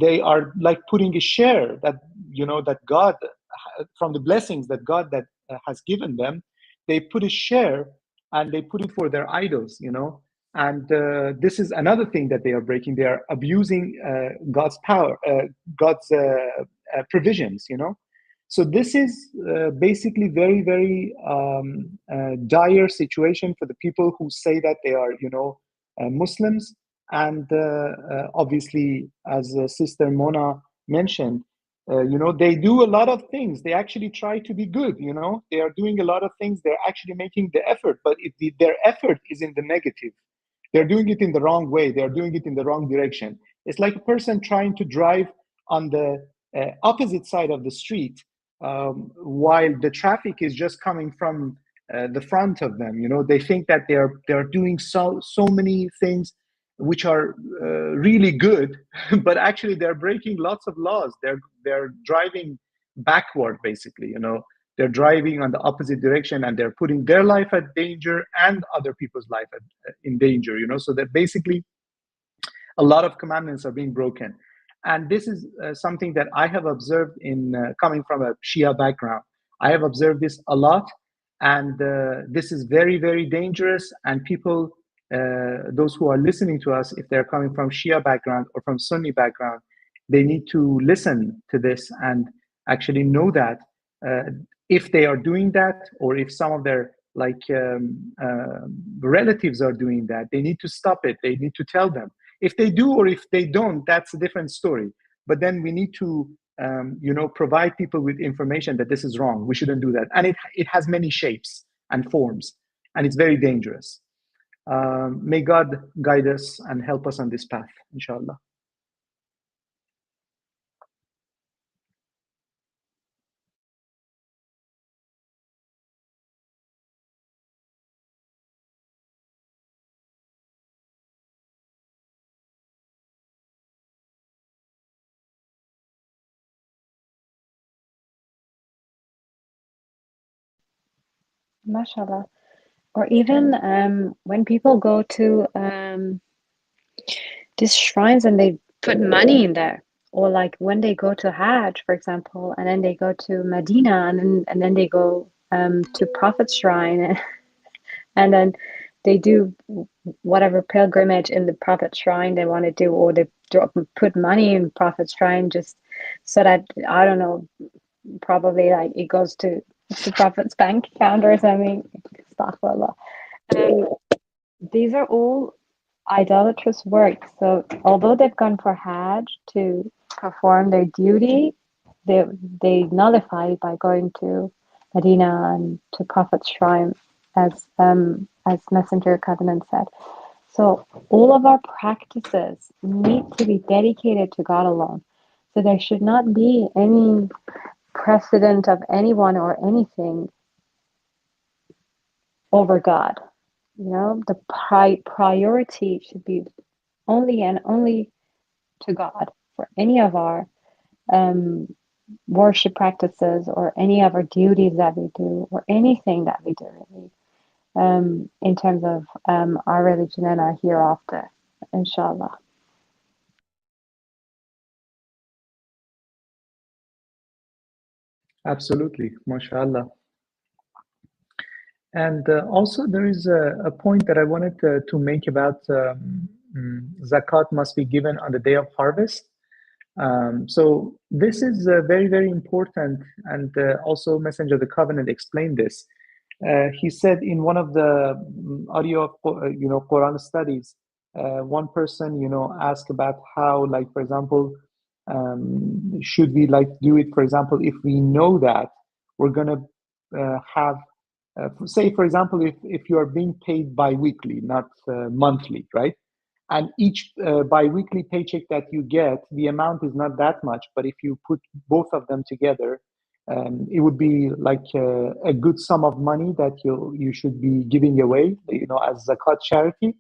they are like putting a share that, that God, from the blessings that God has given them, they put a share and they put it for their idols, And this is another thing that they are breaking. They are abusing God's power, God's provisions, So this is basically very, very dire situation for the people who say that they are, Muslims. And obviously, as Sister Mona mentioned, they do a lot of things. They actually try to be good, They are doing a lot of things. They're actually making the effort, but their effort is in the negative. They're doing it in the wrong way. They're doing it in the wrong direction. It's like a person trying to drive on the opposite side of the street while the traffic is just coming from the front of them. They think that they're doing so many things which are really good, but actually they're breaking lots of laws. They're driving backward, basically. They're driving on the opposite direction, and they're putting their life at danger and other people's life in danger, So that basically a lot of commandments are being broken. And this is something that I have observed in coming from a Shia background. I have observed this a lot, and this is very, very dangerous. And people, those who are listening to us, if they're coming from Shia background or from Sunni background, they need to listen to this and actually know that if they are doing that, or if some of their relatives are doing that, they need to stop it. They need to tell them. If they do or if they don't, that's a different story. But then we need to, provide people with information that this is wrong. We shouldn't do that. And it has many shapes and forms, and it's very dangerous. May God guide us and help us on this path, inshallah. MashaAllah. Or even when people go to these shrines and they put money in there, or like when they go to Hajj, for example, and then they go to Medina, and then they go to Prophet's shrine, and then they do whatever pilgrimage in the Prophet's shrine they want to do, or they put money in Prophet's shrine just so that, I don't know, probably like it goes to the Prophet's bank account or something. Astaghfirullah. These are all idolatrous works. So although they've gone for Hajj to perform their duty, they nullify by going to Medina and to Prophet's shrine, as Messenger Covenant said. So all of our practices need to be dedicated to God alone. So there should not be any precedent of anyone or anything over God. You know, the priority should be only and only to God for any of our worship practices or any of our duties that we do or anything that we do really, in terms of our religion and our hereafter, inshallah. Absolutely, mashallah. And also there is a point that I wanted to make about zakat must be given on the day of harvest. So this is very, very important, and also Messenger of the Covenant explained this. He said in one of the audio of Quran studies, one person asked about how, like, for example, should we like do it, for example, if we know that we're gonna have say, for example, if you are being paid bi-weekly, not monthly, right? And each bi-weekly paycheck that you get, the amount is not that much, but if you put both of them together, it would be like a good sum of money that you should be giving away, as zakat charity.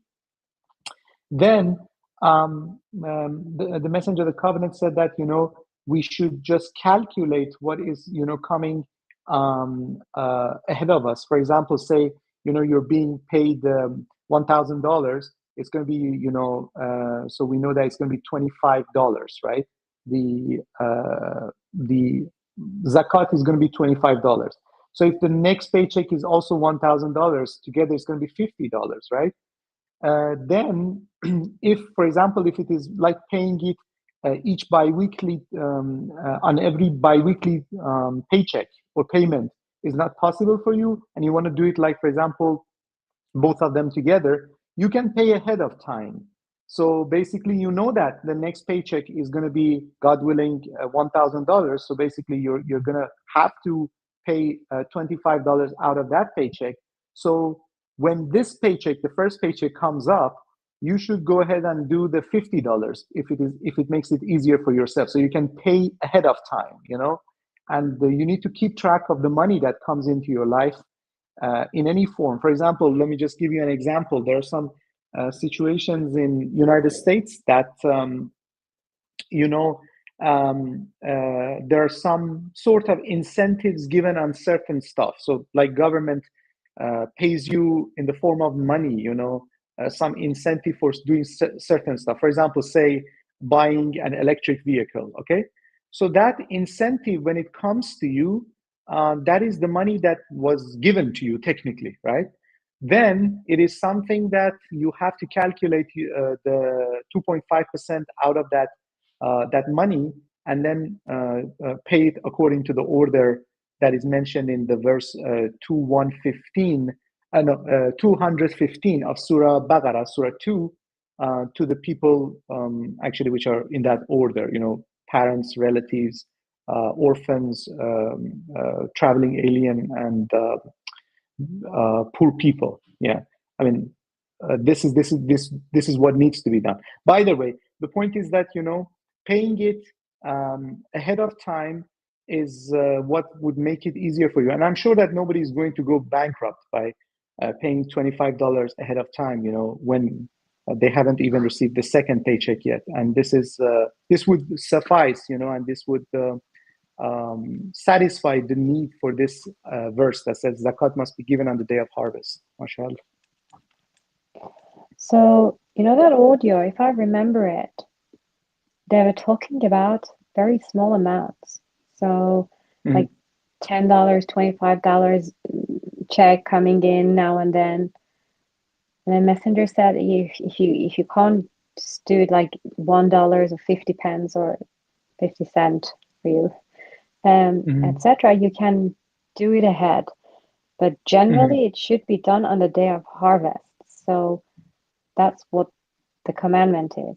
Then the Messenger of the Covenant said that we should just calculate what is coming ahead of us. For example, say you're being paid $1,000. It's going to be so we know that it's going to be $25, right? The zakat is going to be $25. So if the next paycheck is also $1,000, together it's going to be $50, right? Then if, for example, if it is like paying it each bi-weekly, on every bi-weekly paycheck or payment is not possible for you, and you want to do it like, for example, both of them together, you can pay ahead of time. So basically, that the next paycheck is going to be, God willing, $1,000. So basically, you're going to have to pay $25 out of that paycheck. So when this paycheck, the first paycheck, comes up, you should go ahead and do the $50 if it makes it easier for yourself. So you can pay ahead of time, and you need to keep track of the money that comes into your life in any form. For example, let me just give you an example. There are some situations in United States that there are some sort of incentives given on certain stuff. So like government pays you in the form of money, some incentive for doing certain stuff. For example, say buying an electric vehicle, okay? So that incentive, when it comes to you, that is the money that was given to you technically, right? Then it is something that you have to calculate the 2.5% out of that money, and then pay it according to the order that is mentioned in the verse 215 of Surah Baqarah, Surah 2, to the people actually which are in that order, parents, relatives, orphans, traveling alien, and poor people. Yeah, I mean, this is what needs to be done. By the way, the point is that paying it ahead of time is what would make it easier for you. And I'm sure that nobody is going to go bankrupt by paying $25 ahead of time, when they haven't even received the second paycheck yet. And this would suffice, and this would satisfy the need for this verse that says zakat must be given on the day of harvest. MashaAllah. So, that audio, if I remember it, they were talking about very small amounts. So, like $10, $25 check coming in now and then. And then Messenger said if you can't do it like $1 or 50 pence or 50 cents for you, etc., you can do it ahead. But generally, it should be done on the day of harvest. So that's what the commandment is.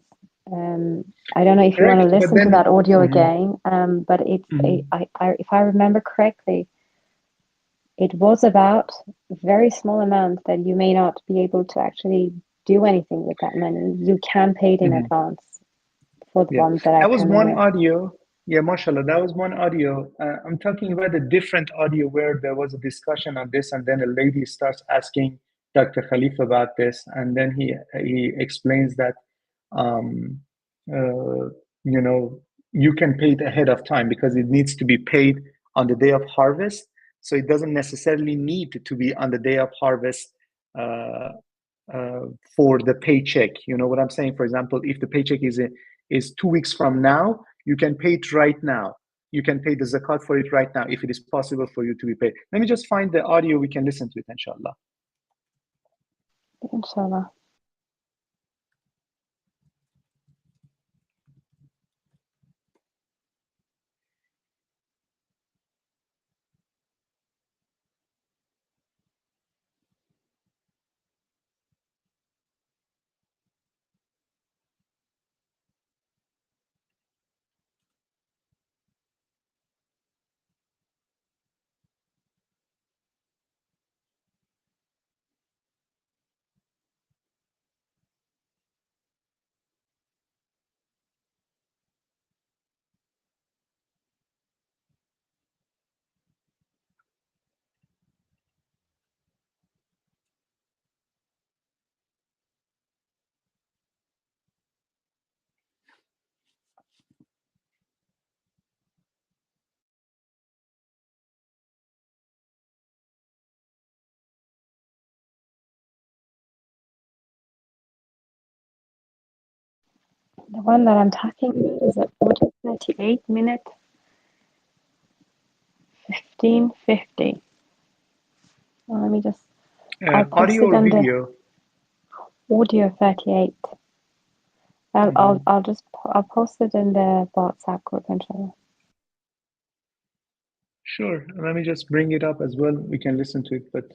I don't know if you want to listen to that audio again, but it's if I remember correctly, it was about a very small amount that you may not be able to actually do anything with that money. You can pay it in advance for the ones that I was can one remember. audio. Yeah, mashallah, that was one audio. I'm talking about a different audio where there was a discussion on this, and then a lady starts asking Dr. Khalif about this, and then he explains that you know, you can pay it ahead of time because it needs to be paid on the day of harvest. So it doesn't necessarily need to be on the day of harvest for the paycheck. You know what I'm saying? For example, if the paycheck is 2 weeks from now, you can pay it right now. You can pay the zakat for it right now if it is possible for you to be paid. Let me just find the audio. We can listen to it, inshallah. Inshallah. The one that I'm talking about is at 38 minutes 15:50. Well, let me just. Audio or video? Audio 38. I'll post it in the WhatsApp group, inshallah. Sure. Let me just bring it up as well. We can listen to it. But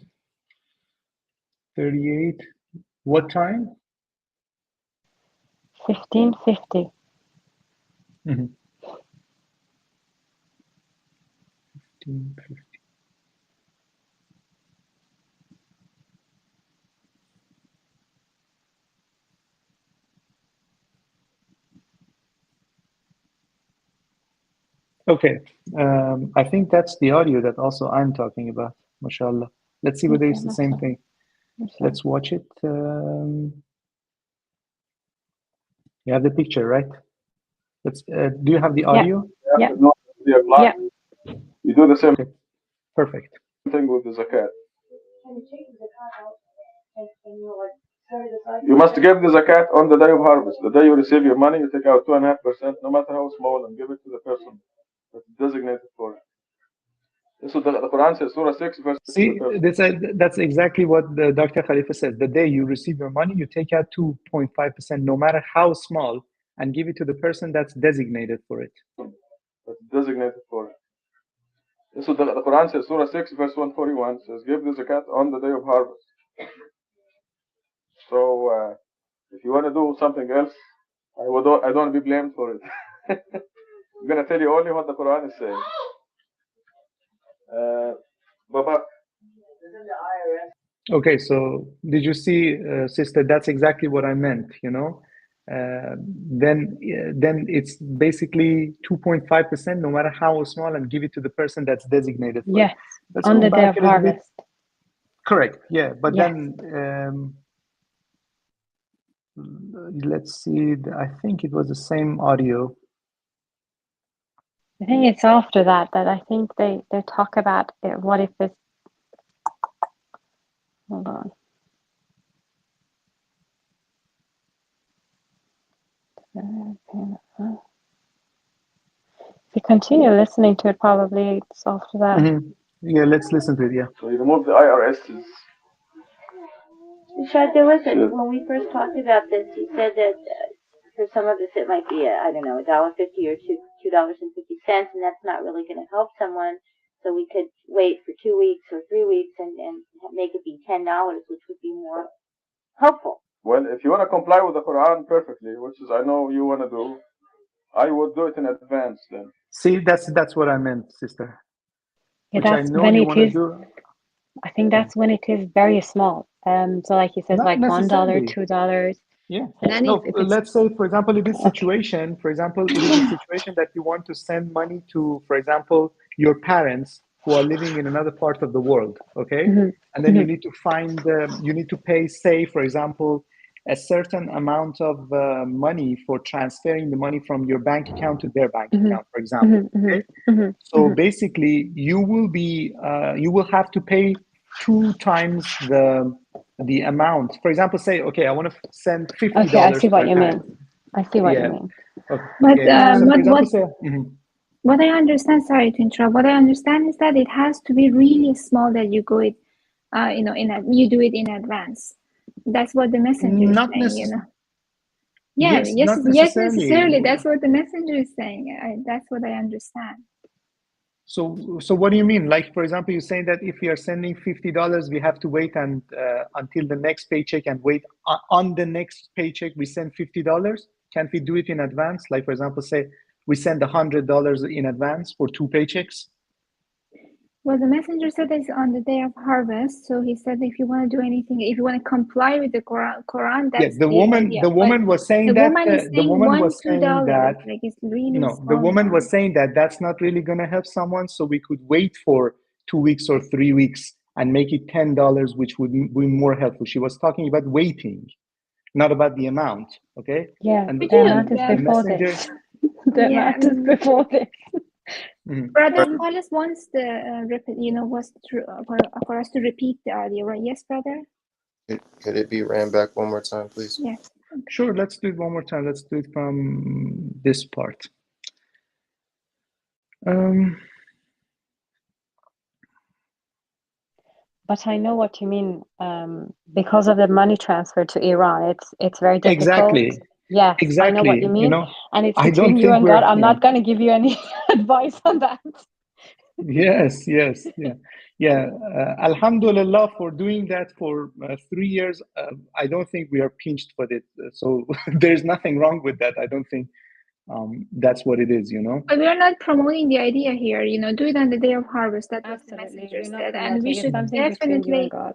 38. What time? 15:50. 15:50. Okay, I think that's the audio that also I'm talking about, mashallah. Let's see whether it's the same thing. Let's watch it. You have the picture, right? Let's. Do you have the audio? Yeah. Yeah. You do the same Perfect. thing with the zakat. You must give the zakat on the day of harvest. The day you receive your money, you take out 2.5%, no matter how small, and give it to the person that's designated for it. So the Quran says, Surah 6, verse 6. See, that's exactly what Dr. Khalifa says. The day you receive your money, you take out 2.5%, no matter how small, and give it to the person that's designated for it. That's designated for it. So the Quran says, Surah 6, verse 141 says, give the zakat on the day of harvest. So if you want to do something else, I don't be blamed for it. I'm going to tell you only what the Quran is saying. Baba. Okay, so did you see, sister? That's exactly what I meant. You know, then it's basically 2.5%, no matter how small, and give it to the person that's designated for Yes, it. Let's on go the day back of a little bit. harvest. Correct. Yeah, but Yes. then let's see. I think it was the same audio. I think it's after that I think they talk about what if it's. Hold on. If you continue listening to it, probably it's after that. Mm-hmm. Yeah, let's listen to it. Yeah. So you remove the IRS's. Shad, there was when we first talked about this, you said that for some of us, it might be I don't know, $1.50 or $2.50, and that's not really going to help someone. So we could wait for 2 weeks or 3 weeks and make it be $10, which would be more helpful. Well, if you want to comply with the Quran perfectly, which is I know you want to do, I would do it in advance then. See, that's what I meant, sister. Yeah, Which I that's know when you it want to is. do. I think that's when it is very small. So like you said, Not like $1, necessarily. $2. Yeah. And then No, if it's let's say, for example, in this okay. situation, for example, it is a situation that you want to send money to, for example, your parents who are living in another part of the world, okay? Mhm. And then you Mhm. need to find, you need to pay, say, for example, a certain amount of money for transferring the money from your bank account to their bank Mhm. account, for example, Mhm. okay? Mhm. So Mhm. basically, you will have to pay 2 times the amount. For example, say, okay, I want to send $50 Okay, I see to my what you mean. parents. I see what you Yeah. mean. But Okay. So for example, what say, mhm. what I understand, sorry to interrupt, what I understand is that it has to be really small that you go it, you do it in advance. That's what the messenger is Not saying, you know. Yeah, Yes, yes, not yes, necessarily. necessarily. That's what the messenger is saying. That's what I understand. So what do you mean? Like, for example, you're saying that if we are sending $50, we have to wait and until the next paycheck and wait on the next paycheck, we send $50. Can't we do it in advance? Like, for example, say we send $100 in advance for 2 paychecks. Well, the messenger said it's on the day of harvest. So he said, if you want to do anything, if you want to comply with the Quran, Yeah, that's the idea. the woman was saying The that woman is the saying woman was saying $1-2, that like it's really no, the small woman was amount. saying that that's not really going to help someone, so we could wait for 2 weeks or 3 weeks and make it $10, which would be more helpful. She was talking about waiting, not about the amount. Okay. Yeah, And the amount is the before messenger. this. The Yeah, amount is before this. Mhm. Brother Paulus wants the for us to repeat the audio, right? Yes, brother. Could it be ran back one more time, please? Yes. Sure, let's do it one more time. Let's do it from this part. But I know what you mean. Because of the money transfer to Iran, it's very difficult. Exactly. Yes, I know what Exactly. you mean. And it's I between don't you think and God. we're, I'm not going to give you any advice on that. Yes, yeah. Alhamdulillah for doing that for 3 years. I don't think we are pinched for it. So there's nothing wrong with that. I don't think that's what it is, But we are not promoting the idea here, do it on the day of harvest. That was the Absolutely, messenger we're not said. And promoting. we It's should something between you and God.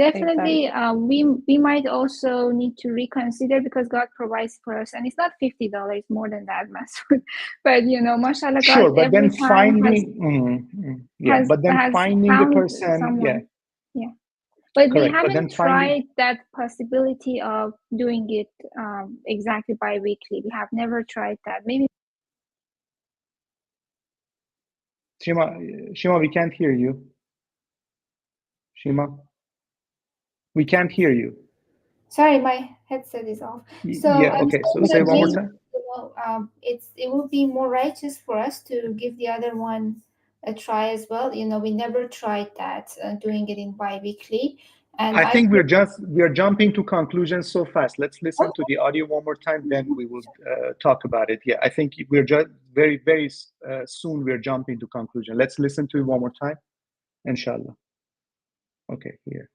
definitely, Exactly. we might also need to reconsider because God provides for us. And it's not $50, it's more than that, Masood. But, mashallah, God Sure, but every then time has finding a found person, someone. Yeah. But we correct. But then haven't tried that possibility of doing it exactly bi-weekly. We have never tried that. Maybe. Shima, we can't hear you. Shima, we can't hear you. Sorry, my headset is off. So Yeah, I'm okay. So saying say that one more maybe time. it will be more righteous for us to give the other one a try as well. We never tried that, doing it in bi-weekly. And I think we're jumping to conclusions so fast. Let's listen to the audio one more time, then we will talk about it. Yeah, I think we're just very, very soon we're jumping to conclusion. Let's listen to it one more time, inshallah. Okay, here.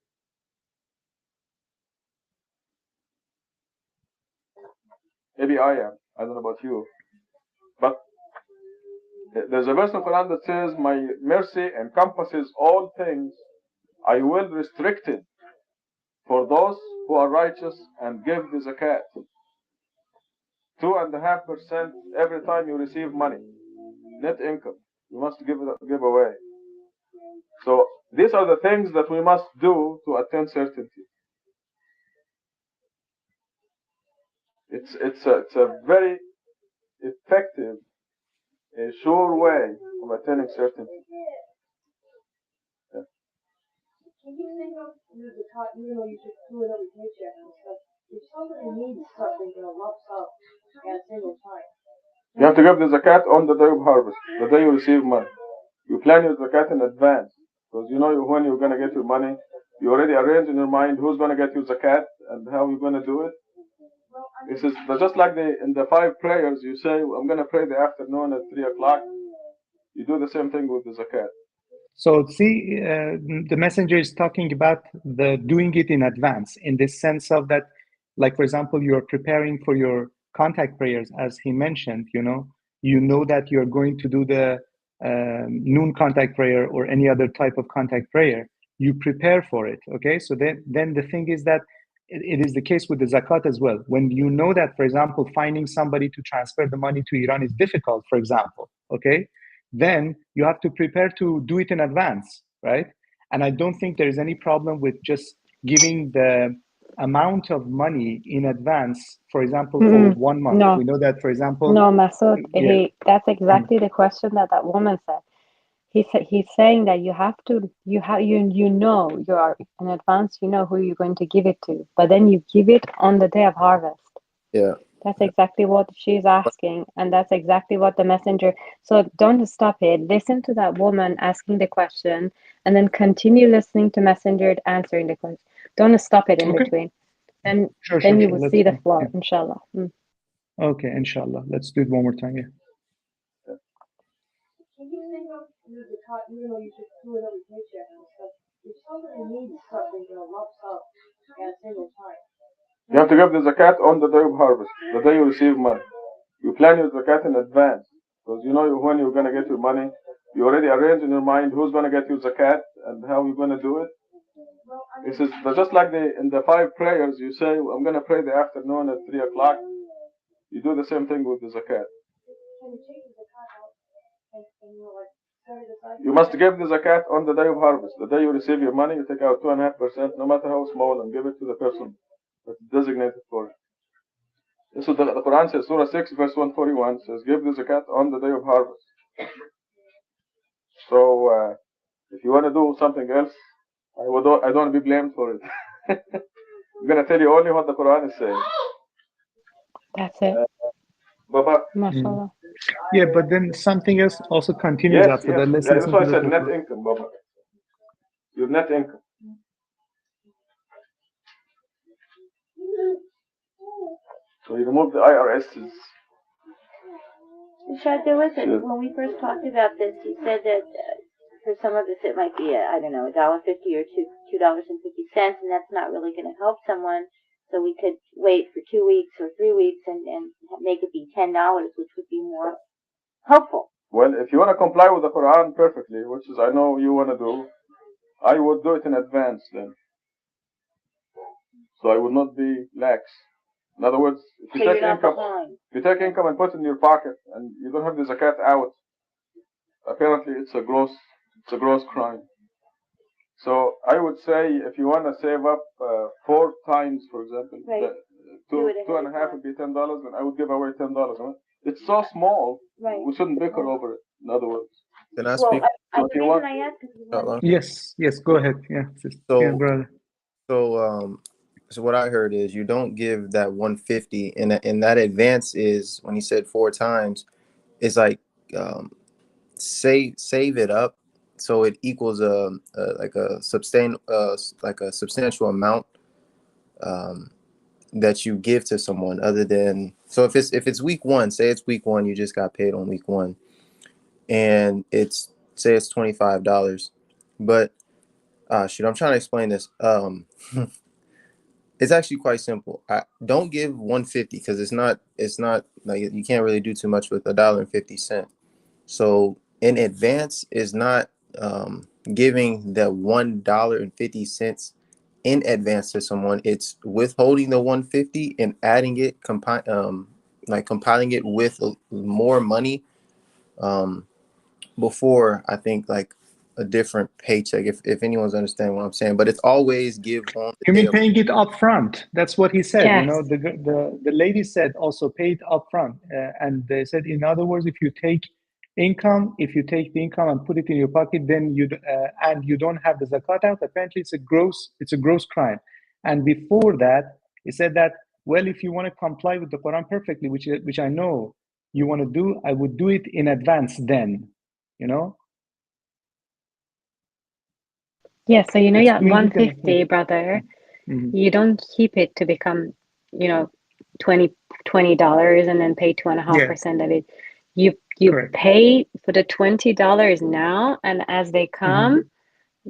Maybe I am. I don't know about you. But there's a verse in the Quran that says, my mercy encompasses all things. I will restrict it for those who are righteous and give the zakat. 2.5% every time you receive money, net income. You must give away. So these are the things that we must do to attain certainty. It's a very effective, a sure way of attaining certainty. Yeah. When you think of the zakat, even though you took 2 another paycheck and stuff, if somebody needs something in a lump sum at a single time, you have to give the zakat on the day of harvest, the day you receive money. You plan your zakat in advance because you know when you're going to get your money. You already arrange in your mind who's going to get your zakat and how you're going to do it. Well, I This is just like in the 5 prayers, you say, I'm going to pray the afternoon at 3 o'clock. You do the same thing with the zakat. So see, the messenger is talking about the doing it in advance, in the sense of that, like, for example, you're preparing for your contact prayers, as he mentioned, you know that you're going to do the noon contact prayer or any other type of contact prayer. You prepare for it, okay? So then the thing is that it is the case with the zakat as well. When you know that, for example, finding somebody to transfer the money to Iran is difficult, for example, okay? Then you have to prepare to do it in advance, right? And I don't think there is any problem with just giving the amount of money in advance, for example, for 1 month. No. We know that, for example... No, Masood, yeah. that's exactly the question that woman said. He's saying that you know you are in advance, you know who you're going to give it to, but then you give it on the day of harvest. Yeah. That's exactly what she's asking, and that's exactly what the messenger. So don't stop it. Listen to that woman asking the question, and then continue listening to messenger answering the question. Don't stop it in between. And Sure, then you sure. will see the flow, yeah. inshallah. Okay, inshallah. Let's do it one more time, yeah. Can you think of the zakat, even though you should do it every paycheck and stuff, if somebody needs something in a lump sum at a single time? You have to give the zakat on the day of harvest, the day you receive money. You plan your zakat in advance, because you know when you're going to get your money. You already arrange in your mind who's going to get your zakat and how you're going to do it. This is just like in the 5 prayers, you say, I'm going to pray the afternoon at 3 o'clock. You do the same thing with the zakat. You must give the zakat on the day of harvest. The day you receive your money, you take out 2.5%, no matter how small, and give it to the person that's designated for it. This is the Quran says, Surah 6, verse 141 says, give the zakat on the day of harvest. So, if you want to do something else, I don't want to be blamed for it. I'm going to tell you only what the Quran is saying. That's it. MashaAllah. Yeah, but then something else also continues after that. Let's That's why I said the net income, Baba. Your net income. So you remove the IRS's. Shad, there was when we first talked about this, you said that for some of us it might be $1.50 or $2.50, and that's not really going to help someone. So we could wait for 2 weeks or 3 weeks and make it be $10, which would be more helpful. Well, if you want to comply with the Quran perfectly, which is I know you want to do, I would do it in advance then. So I would not be lax. In other words, if you take income and put it in your pocket and you don't have the zakat out, apparently it's a gross crime. So I would say if you want to save up 4 times, for example, right. 2.5 would be $10, and I would give away $10. It's so small, right. We shouldn't bicker over it. In other words, can I speak? Yes, go ahead. Yeah, brother. So what I heard is you don't give that 150, and that advance is when he said 4 times, it's like save it up so it equals a substantial amount that you give to someone other than, so if it's week 1, say it's week 1, you just got paid on week 1, and it's $25, but I'm trying to explain this. It's actually quite simple. I don't give 150 because it's not like you can't really do too much with $1.50. So in advance is not giving the $1.50 in advance to someone. It's withholding the 150 and adding it, compiling it with more money before, I think, like a different paycheck, if anyone's understanding what I'm saying. But it's always give on the You day mean paying it up front? That's what he said. Yes. You know, the lady said also pay it up front, and they said, in other words, if you take the income and put it in your pocket, then and you don't have the zakat out, apparently it's a gross crime. And before that, he said that, well, if you want to comply with the Quran perfectly, which I know you want to do, I would do it in advance then, you know. Yeah, so you know, It's yeah, doing it 150, brother. Mm-hmm. You don't keep it to become, $20 and then pay 2.5% of it. You Correct. pay for the $20 now, and as they come,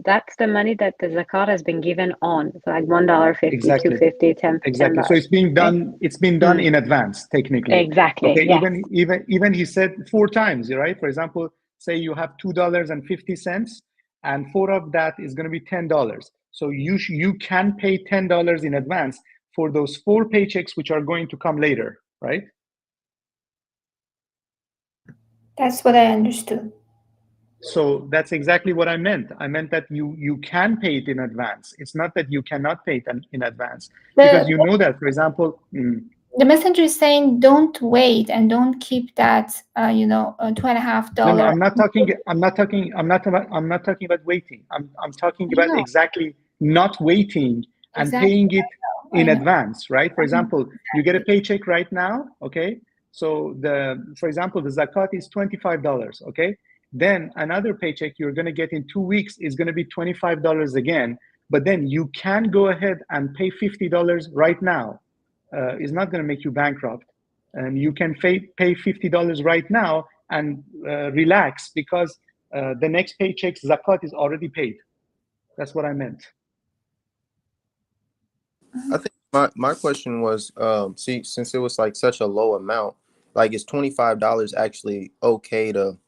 that's the money that the zakat has been given on. So like $1.50, Exactly. $2.50, $10. Exactly. So it's being done. It's been done in advance, technically. Exactly. Okay. Yes. Even he said 4 times, right? For example, say you have $2.50, and 4 of that is going to be $10. So you can pay $10 in advance for those 4 paychecks which are going to come later, right? That's what I understood. So that's exactly what I meant. I meant that you can pay it in advance. It's not that you cannot pay it in advance, because you know that, for example. The messenger is saying, don't wait and don't keep that, $2.5. No, I'm not talking about waiting. I'm talking about exactly not waiting and paying it in advance, right? For example, you get a paycheck right now, okay? So for example, the zakat is $25, okay? Then another paycheck you're going to get in 2 weeks is going to be $25 again. But then you can go ahead and pay $50 right now. It's not going to make you bankrupt. And you can pay $50 right now and relax, because the next paycheck's zakat is already paid. That's what I meant. I think my question was, see, since it was like such a low amount, like is $25 actually okay to,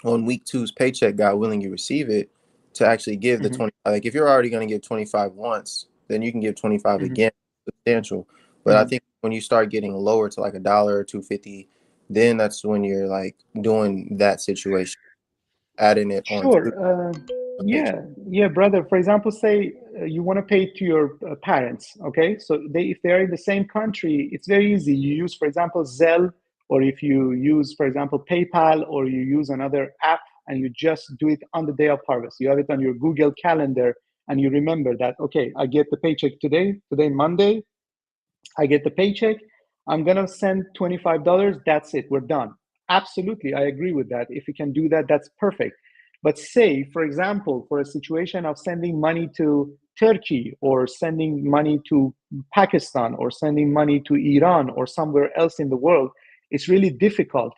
on week 2's paycheck, God willing you receive it, to actually give the 20? Like if you're already going to give 25 once, then you can give 25 again, substantial. But I think when you start getting lower to like $1 or $2.50, then that's when you're like doing that situation, adding it on. Sure. Yeah, brother. For example, say you want to pay to your parents, okay? So if they're in the same country, it's very easy. You use, for example, Zelle, or if you use, for example, PayPal, or you use another app, and you just do it on the day of harvest. You have it on your Google Calendar, and you remember that, okay, I get the paycheck today, Monday, I get the paycheck, I'm going to send $25. That's it. We're done. Absolutely. I agree with that. If you can do that, that's perfect. But say, for example, for a situation of sending money to Turkey, or sending money to Pakistan, or sending money to Iran, or somewhere else in the world, it's really difficult,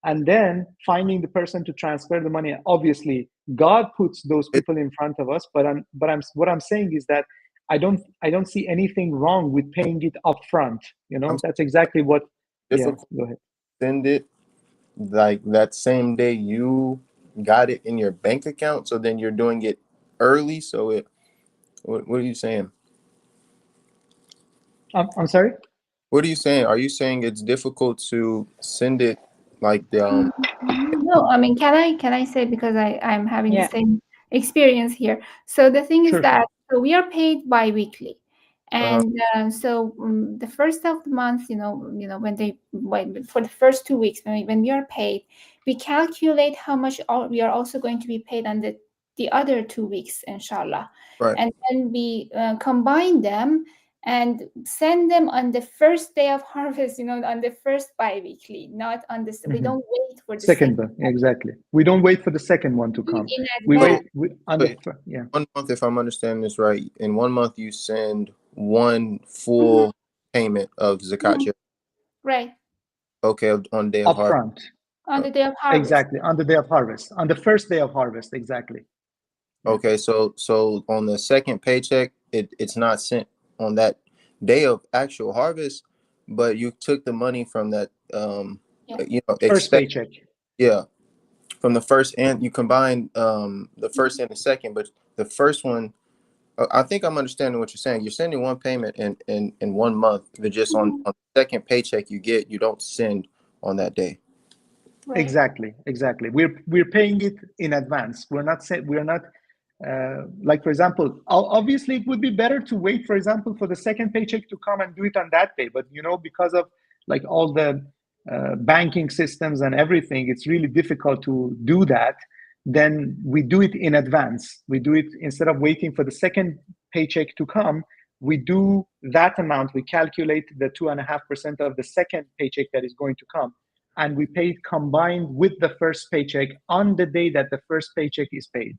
and then finding the person to transfer the money. Obviously, God puts those people in front of us, but what I'm saying is that I don't see anything wrong with paying it up front. That's exactly what. Yeah, go ahead. Send it like that same day you got it in your bank account, so then you're doing it early. So what are you saying? I'm sorry. What are you saying? Are you saying it's difficult to send it like the No, I mean, can I say, because I'm having the same experience here. So the thing is that so we are paid bi-weekly, and so the first of the month, for the first 2 weeks when we are paid, we calculate how much we are also going to be paid on the other 2 weeks, inshallah, right? And then we combine them and send them on the first day of harvest, on the first bi-weekly, not on the. We don't wait for the second. Exactly. We don't wait for the second one to come. We wait. 1 month, if I'm understanding this right, in 1 month you send one full payment of zakat. Right. Okay, on day of harvest. Upfront. On the day of harvest. Exactly. On the day of harvest. On the first day of harvest. Exactly. Okay, so on the second paycheck, it's not sent on that day of actual harvest, but you took the money from that first paycheck. Yeah, from the first, and you combine the first and the second, but the first one, I think I'm understanding what you're saying. You're sending one payment in 1 month, but just on the second paycheck you don't send on that day. Right. Exactly. We're paying it in advance. We're not like, for example, obviously it would be better to wait, for example, for the second paycheck to come and do it on that day. But because of like all the banking systems and everything, it's really difficult to do that. Then we do it in advance. We do it instead of waiting for the second paycheck to come. We do that amount. We calculate the 2.5% of the second paycheck that is going to come, and we pay it combined with the first paycheck on the day that the first paycheck is paid.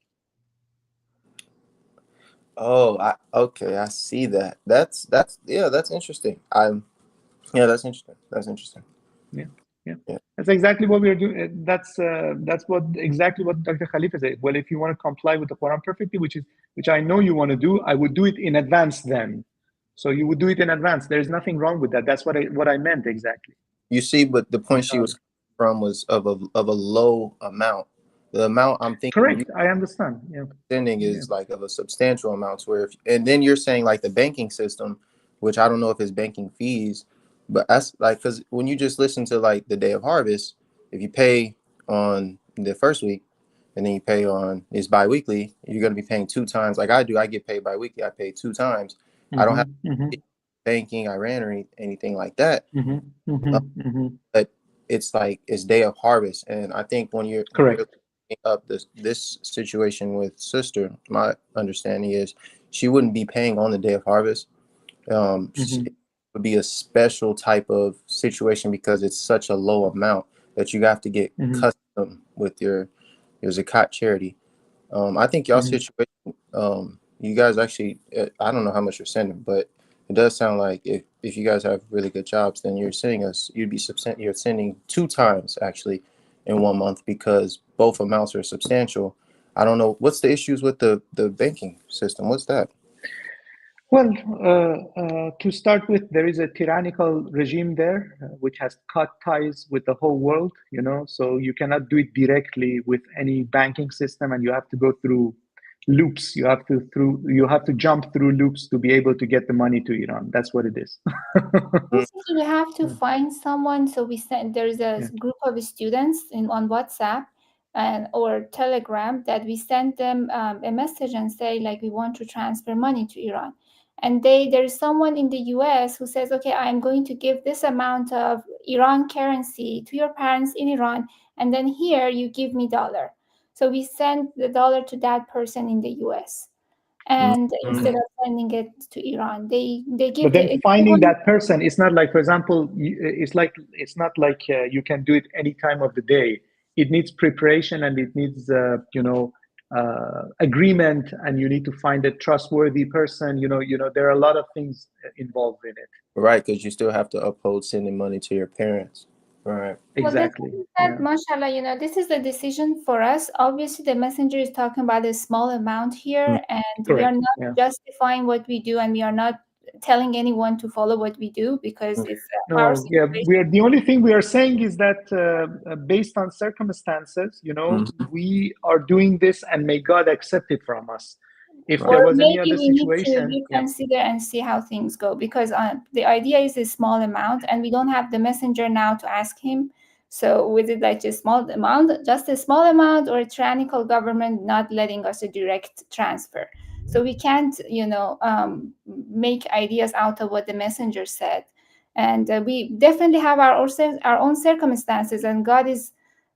Oh, okay, I see that. That's interesting. Yeah, that's interesting. That's interesting. Yeah. That's exactly what we're doing. That's exactly what Dr. Khalifa said. Well, if you want to comply with the Quran perfectly, which I know you want to do, I would do it in advance then. So you would do it in advance. There's nothing wrong with that. That's what I meant exactly. You see, but the point she was from was of a low amount. The amount I'm thinking correct. I understand. Yeah. Sending is like of a substantial amount where and then you're saying like the banking system, which I don't know if it's banking fees, but that's like, because when you just listen to like the day of harvest, if you pay on the first week and then you pay on it's bi-weekly, you're going to be paying 2 times. Like I do, I get paid bi-weekly. I pay 2 times. I don't have banking, Iran or anything like that. But it's like it's day of harvest, and I think when you're correct up this situation with sister, my understanding is she wouldn't be paying on the day of harvest. It would be a special type of situation because it's such a low amount that you have to get custom with your zakat charity. I think y'all situation, you guys actually, I don't know how much you're sending, but it does sound like if you guys have really good jobs, then you're sending you're sending 2 times actually in 1 month because both amounts are substantial. I don't know what's the issues with the banking system. What's that? Well, to start with, there is a tyrannical regime there which has cut ties with the whole world, you know, so you cannot do it directly with any banking system, and you have to go through loops. You have to jump through loops to be able to get the money to Iran. That's what it is. Basically, we have to find someone. So there's a group of students on WhatsApp or Telegram that we send them a message and say like we want to transfer money to Iran. And there is someone in the US who says, okay, I'm going to give this amount of Iran currency to your parents in Iran, and then here you give me $1. So we send the $1 to that person in the US, and instead of sending it to Iran, they give. But then finding that person, it's not like, for example, it's not like you can do it any time of the day. It needs preparation, and it needs agreement, and you need to find a trustworthy person. You know, there are a lot of things involved in it. Right, because you still have to uphold sending money to your parents. Right. Exactly. Well, mashallah, this is the decision for us. Obviously, the messenger is talking about a small amount here, and we are not justifying what we do, and we are not telling anyone to follow what we do because it's our situation. We are, the only thing we are saying is that based on circumstances, we are doing this, and may God accept it from us. If there was any other situation, we need to reconsider and see how things go, because the idea is a small amount, and we don't have the messenger now to ask him. So was it like a small amount, just a small amount, or a tyrannical government not letting us a direct transfer? So we can't, make ideas out of what the messenger said. And we definitely have our own circumstances, and God is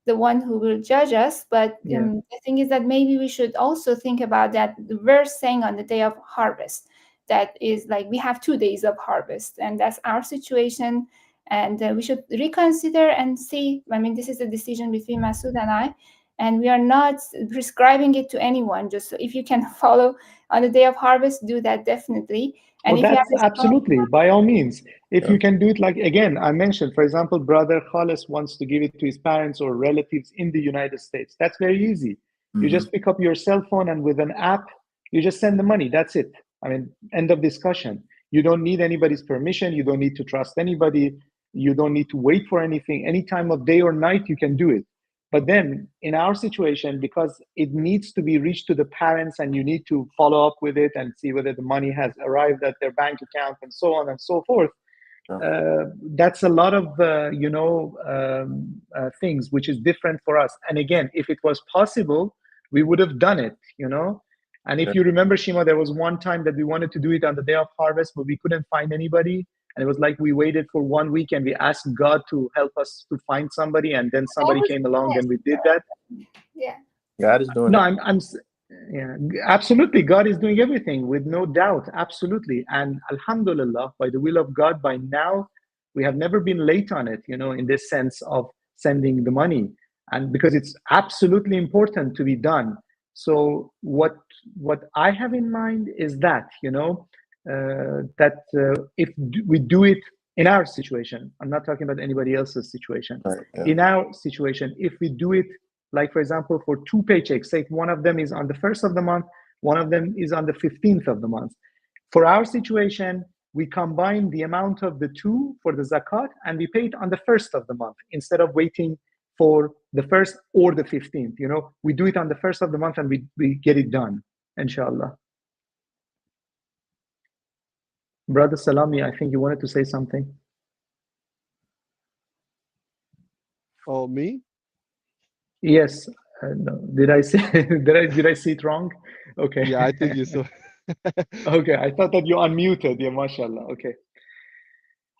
the one who will judge us. But the thing is that maybe we should also think about that the verse saying on the day of harvest, that is like we have 2 days of harvest, and that's our situation. And we should reconsider and see. I mean, this is a decision between Masood and I, and we are not prescribing it to anyone. Just so if you can follow on the day of harvest, do that definitely. And if that's absolutely, by all means. If you can do it, like, again, I mentioned, for example, brother Khalis wants to give it to his parents or relatives in the United States. That's very easy. You just pick up your cell phone, and with an app, you just send the money. That's it. I mean, end of discussion. You don't need anybody's permission. You don't need to trust anybody. You don't need to wait for anything. Any time of day or night, you can do it. But then in our situation, because it needs to be reached to the parents, and you need to follow up with it and see whether the money has arrived at their bank account and so on and so forth, that's a lot of, things which is different for us. And again, if it was possible, we would have done it, And if you remember, Shima, there was one time that we wanted to do it on the day of harvest, but we couldn't find anybody. And it was like we waited for 1 week, and we asked God to help us to find somebody, and then somebody came along, and we did that. Yeah, God is doing. No, absolutely. God is doing everything with no doubt, absolutely. And Alhamdulillah, by the will of God, by now we have never been late on it, in this sense of sending the money, and because it's absolutely important to be done. So what I have in mind is that, if we do it In our situation, I'm not talking about anybody else's situation. Right, yeah. In our situation, if we do it, like for example, for 2 paychecks, say one of them is on the 1st of the month, one of them is on the 15th of the month. For our situation, we combine the amount of the 2 for the zakat and we pay it on the 1st of the month instead of waiting for the 1st or the 15th. You know, we do it on the 1st of the month and we get it done, inshallah. Brother Salami, I think you wanted to say something. Oh, me? Yes. No. Did I say did I see it wrong? Okay. Yeah, I think you saw. Okay, I thought that you unmuted. Yeah, mashallah. Okay.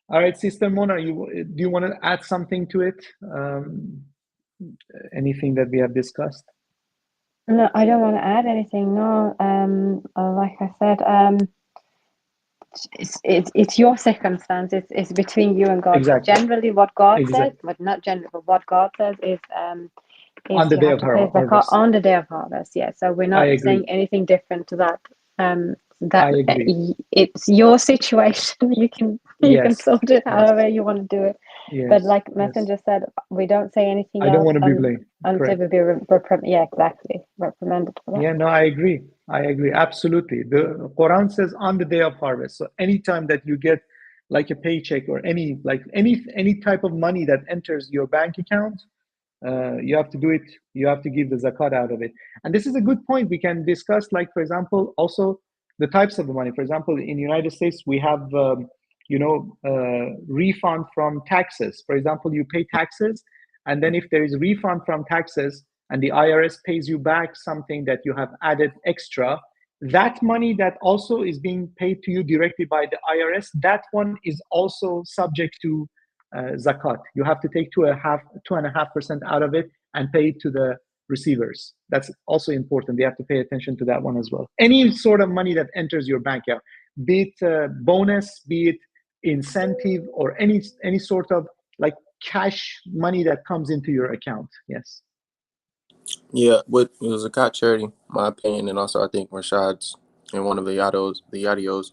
All right, Sister Mona, do you want to add something to it? Anything that we have discussed? No, I don't want to add anything. No, like I said, it's your circumstance. It's between you and God. Exactly. Generally, what God says, Exactly. but not generally, but what God says is On the you day have of to pay zakat harvest. on the day of harvest. Yeah, so we're I not agree. saying anything different to that. I agree. It's your situation. You can Yes. sort it Yes. however you want to do it. Yes. But like Yes. Messenger said, we don't say anything I don't else want to be blamed. until Correct. we be reprimanded for that. Yeah, no, I agree. I agree. Absolutely. The Quran says on the day of harvest. So anytime that you get like a paycheck or any type of money that enters your bank account, you have to do it. You have to give the zakat out of it. And this is a good point. We can discuss, like, for example, also the types of the money. For example, in the United States, we have, refund from taxes. For example, you pay taxes, and then if there is a refund from taxes and the IRS pays you back something that you have added extra, that money that also is being paid to you directly by the IRS, that one is also subject to zakat. You have to take 2.5% out of it and pay it to the receivers. That's also important. They have to pay attention to that one as well. Any sort of money that enters your bank account, be it bonus, be it incentive, or any sort of like cash money that comes into your account. Yes. Yeah, with zakat charity, my opinion, and also I think Rashad's and one of the yadios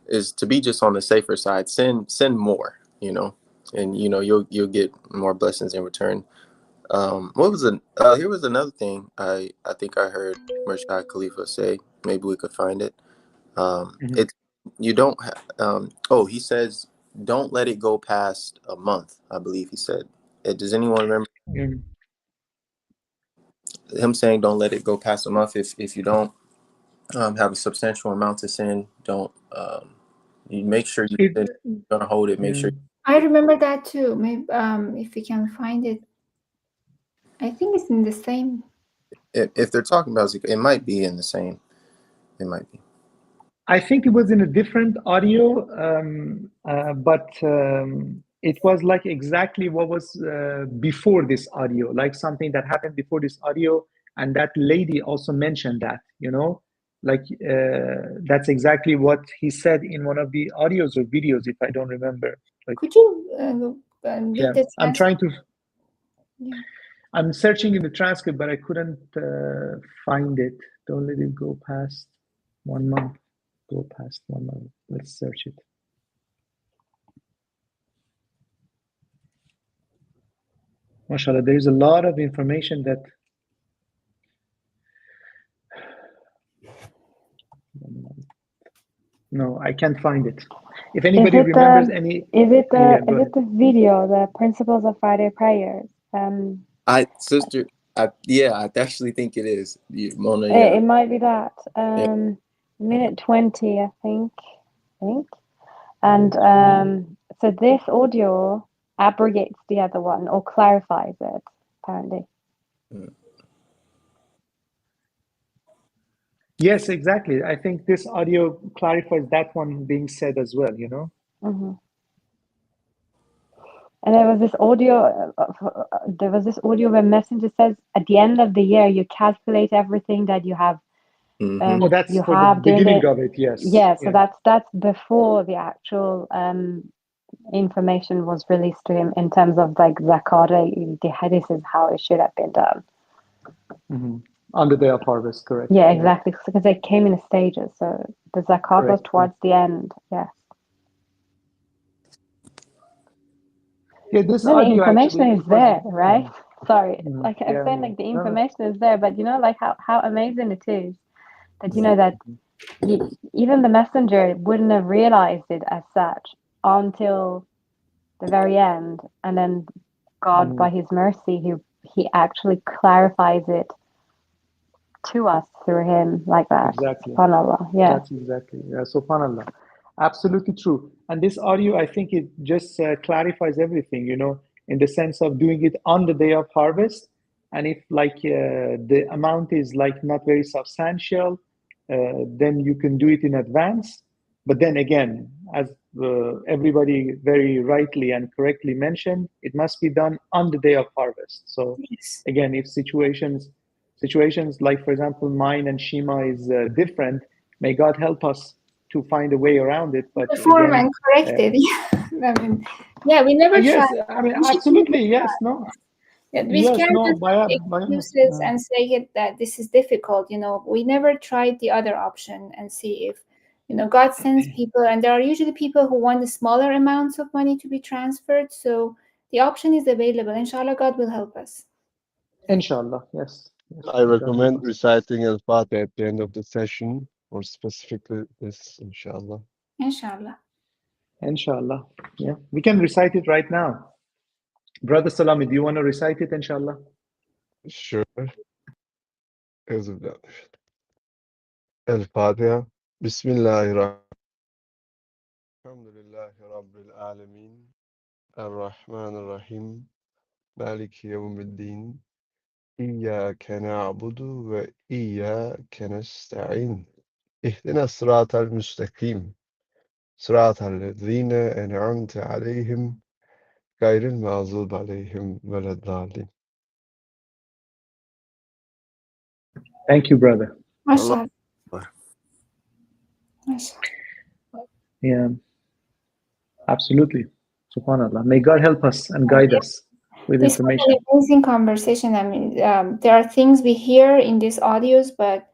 is to be just on the safer side. Send more, and you'll get more blessings in return. Here was another thing I think I heard Rashad Khalifa say. Maybe we could find it. It's you don't. He says don't let it go past a month. I believe he said. Does anyone remember him saying don't let it go past a month? If you don't have a substantial amount to send, don't. You make sure you're gonna hold it. Make sure. I remember that too. Maybe if we can find it, I think it's in the same. If they're talking about it might be in the same. It might be. I think it was in a different audio, but it was like exactly what was before this audio, like something that happened before this audio, and that lady also mentioned that, that's exactly what he said in one of the audios or videos, if I don't remember. Could you read the I'm trying to. Yeah. I'm searching in the transcript, but I couldn't find it. Don't let it go past 1 month. Go past 1 month. Let's search it. MashaAllah, there is a lot of information that. No, I can't find it. If anybody remembers any, is it the video, the Principles of Friday Prayers? I actually think it is. Mona, It might be that. Minute 20, I think. And so this audio abrogates the other one or clarifies it, apparently. Yes, exactly. I think this audio clarifies that one being said as well, Mm-hmm. And there was this audio. Where Messenger says, at the end of the year, you calculate everything that you have. That's you for have the beginning of it. Yes. Yeah. So that's before the actual information was released to him in terms of like zakat. This is how it should have been done. Mm-hmm. On the day of harvest, correct? Yeah, exactly. Because they came in stages. So the zakat was towards the end. Yes. Yeah, this No, the audio information actually is there, right? Sorry, Mhm. like I'm Yeah, saying, yeah. like the No, no. information is there, but you know, like how amazing it is that you know that even the messenger wouldn't have realized it as such until the very end, and then God, by His mercy, He actually clarifies it to us through Him like that. Exactly. SubhanAllah, yeah. That's exactly, yeah, subhanallah. Absolutely true. And this audio, I think it just clarifies everything, you know, in the sense of doing it on the day of harvest. And if like the amount is like not very substantial, then you can do it in advance. But then again, as everybody very rightly and correctly mentioned, it must be done on the day of harvest. So Yes. again, if situations like, for example, mine and Shima is different, may God help us to find a way around it. But Perform again, and correct it. I mean, yeah, we never try. yes, I mean, We should absolutely, yes, no, Yeah, we yes, can't no, just make excuses and say it that this is difficult. You know, we never tried the other option and see if, you know, God sends people, and there are usually people who want the smaller amounts of money to be transferred. So the option is available. Inshallah, God will help us. Inshallah, yes. Yes, I may God help recommend us. reciting Al-Fatiha at the end of the session, or specifically this, inshallah. Inshallah. Inshallah, yeah. We can recite it right now. Brother Salami, do you want to recite it, inshallah? Sure. Al-Fatiha. Bismillahirrahmanirrahim. Alhamdulillahi Rabbil Alameen. Ar-Rahman Ar-Rahim. Maliki Yawmiddin. إياك نعبد وإياك نستعين اهدنا الصراط المستقيم صراط الذين أنعمت عليهم غير المغضوب عليهم ولا الضالين. Thank you, brother. Mashallah. Mashallah. Yeah, absolutely. Subhanallah. May God help us and guide us with This was information. an amazing conversation. I mean, there are things we hear in these audios, but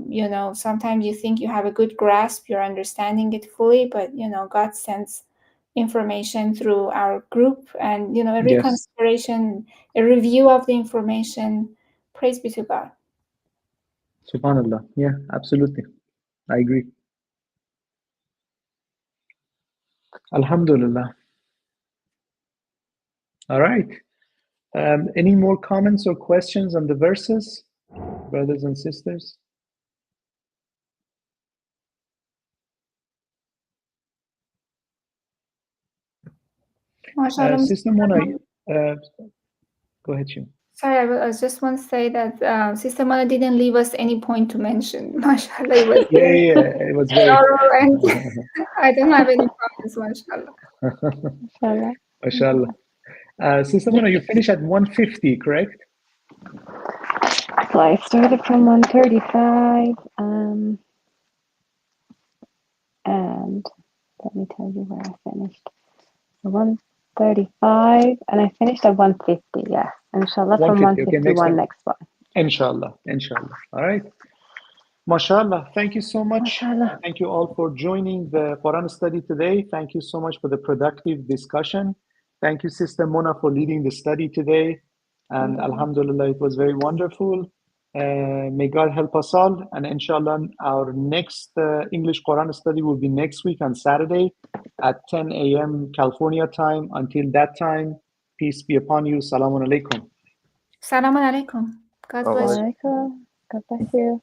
you know, sometimes you think you have a good grasp, you're understanding it fully, but you know, God sends information through our group, and you know, a Yes. reconsideration, a review of the information. Praise be to God. Subhanallah. Yeah, absolutely. I agree. Alhamdulillah. All right. Any more comments or questions on the verses, brothers and sisters? Mashallah. Sister Mona, go ahead, Shim. Sorry, I just want to say that Sister Mona didn't leave us any point to mention. Mashallah, it was Yeah, it was very. thorough, and I don't have any problems, mashallah. Inshallah. Mashallah. Sister Mona, you finished at 150, correct? So I started from 135, and let me tell you where I finished. 135, and I finished at 150. Yeah, inshallah, from 151 next one. Inshallah, inshallah. All right. MashaAllah. Thank you so much. MashaAllah. Thank you all for joining the Quran study today. Thank you so much for the productive discussion. Thank you, Sister Mona, for leading the study today. And Alhamdulillah, it was very wonderful. May God help us all. And inshallah, our next English Quran study will be next week on Saturday at 10 a.m. California time. Until that time, peace be upon you. Salāmun Alaykum. Salāmun Alaykum. God bless you. God bless you.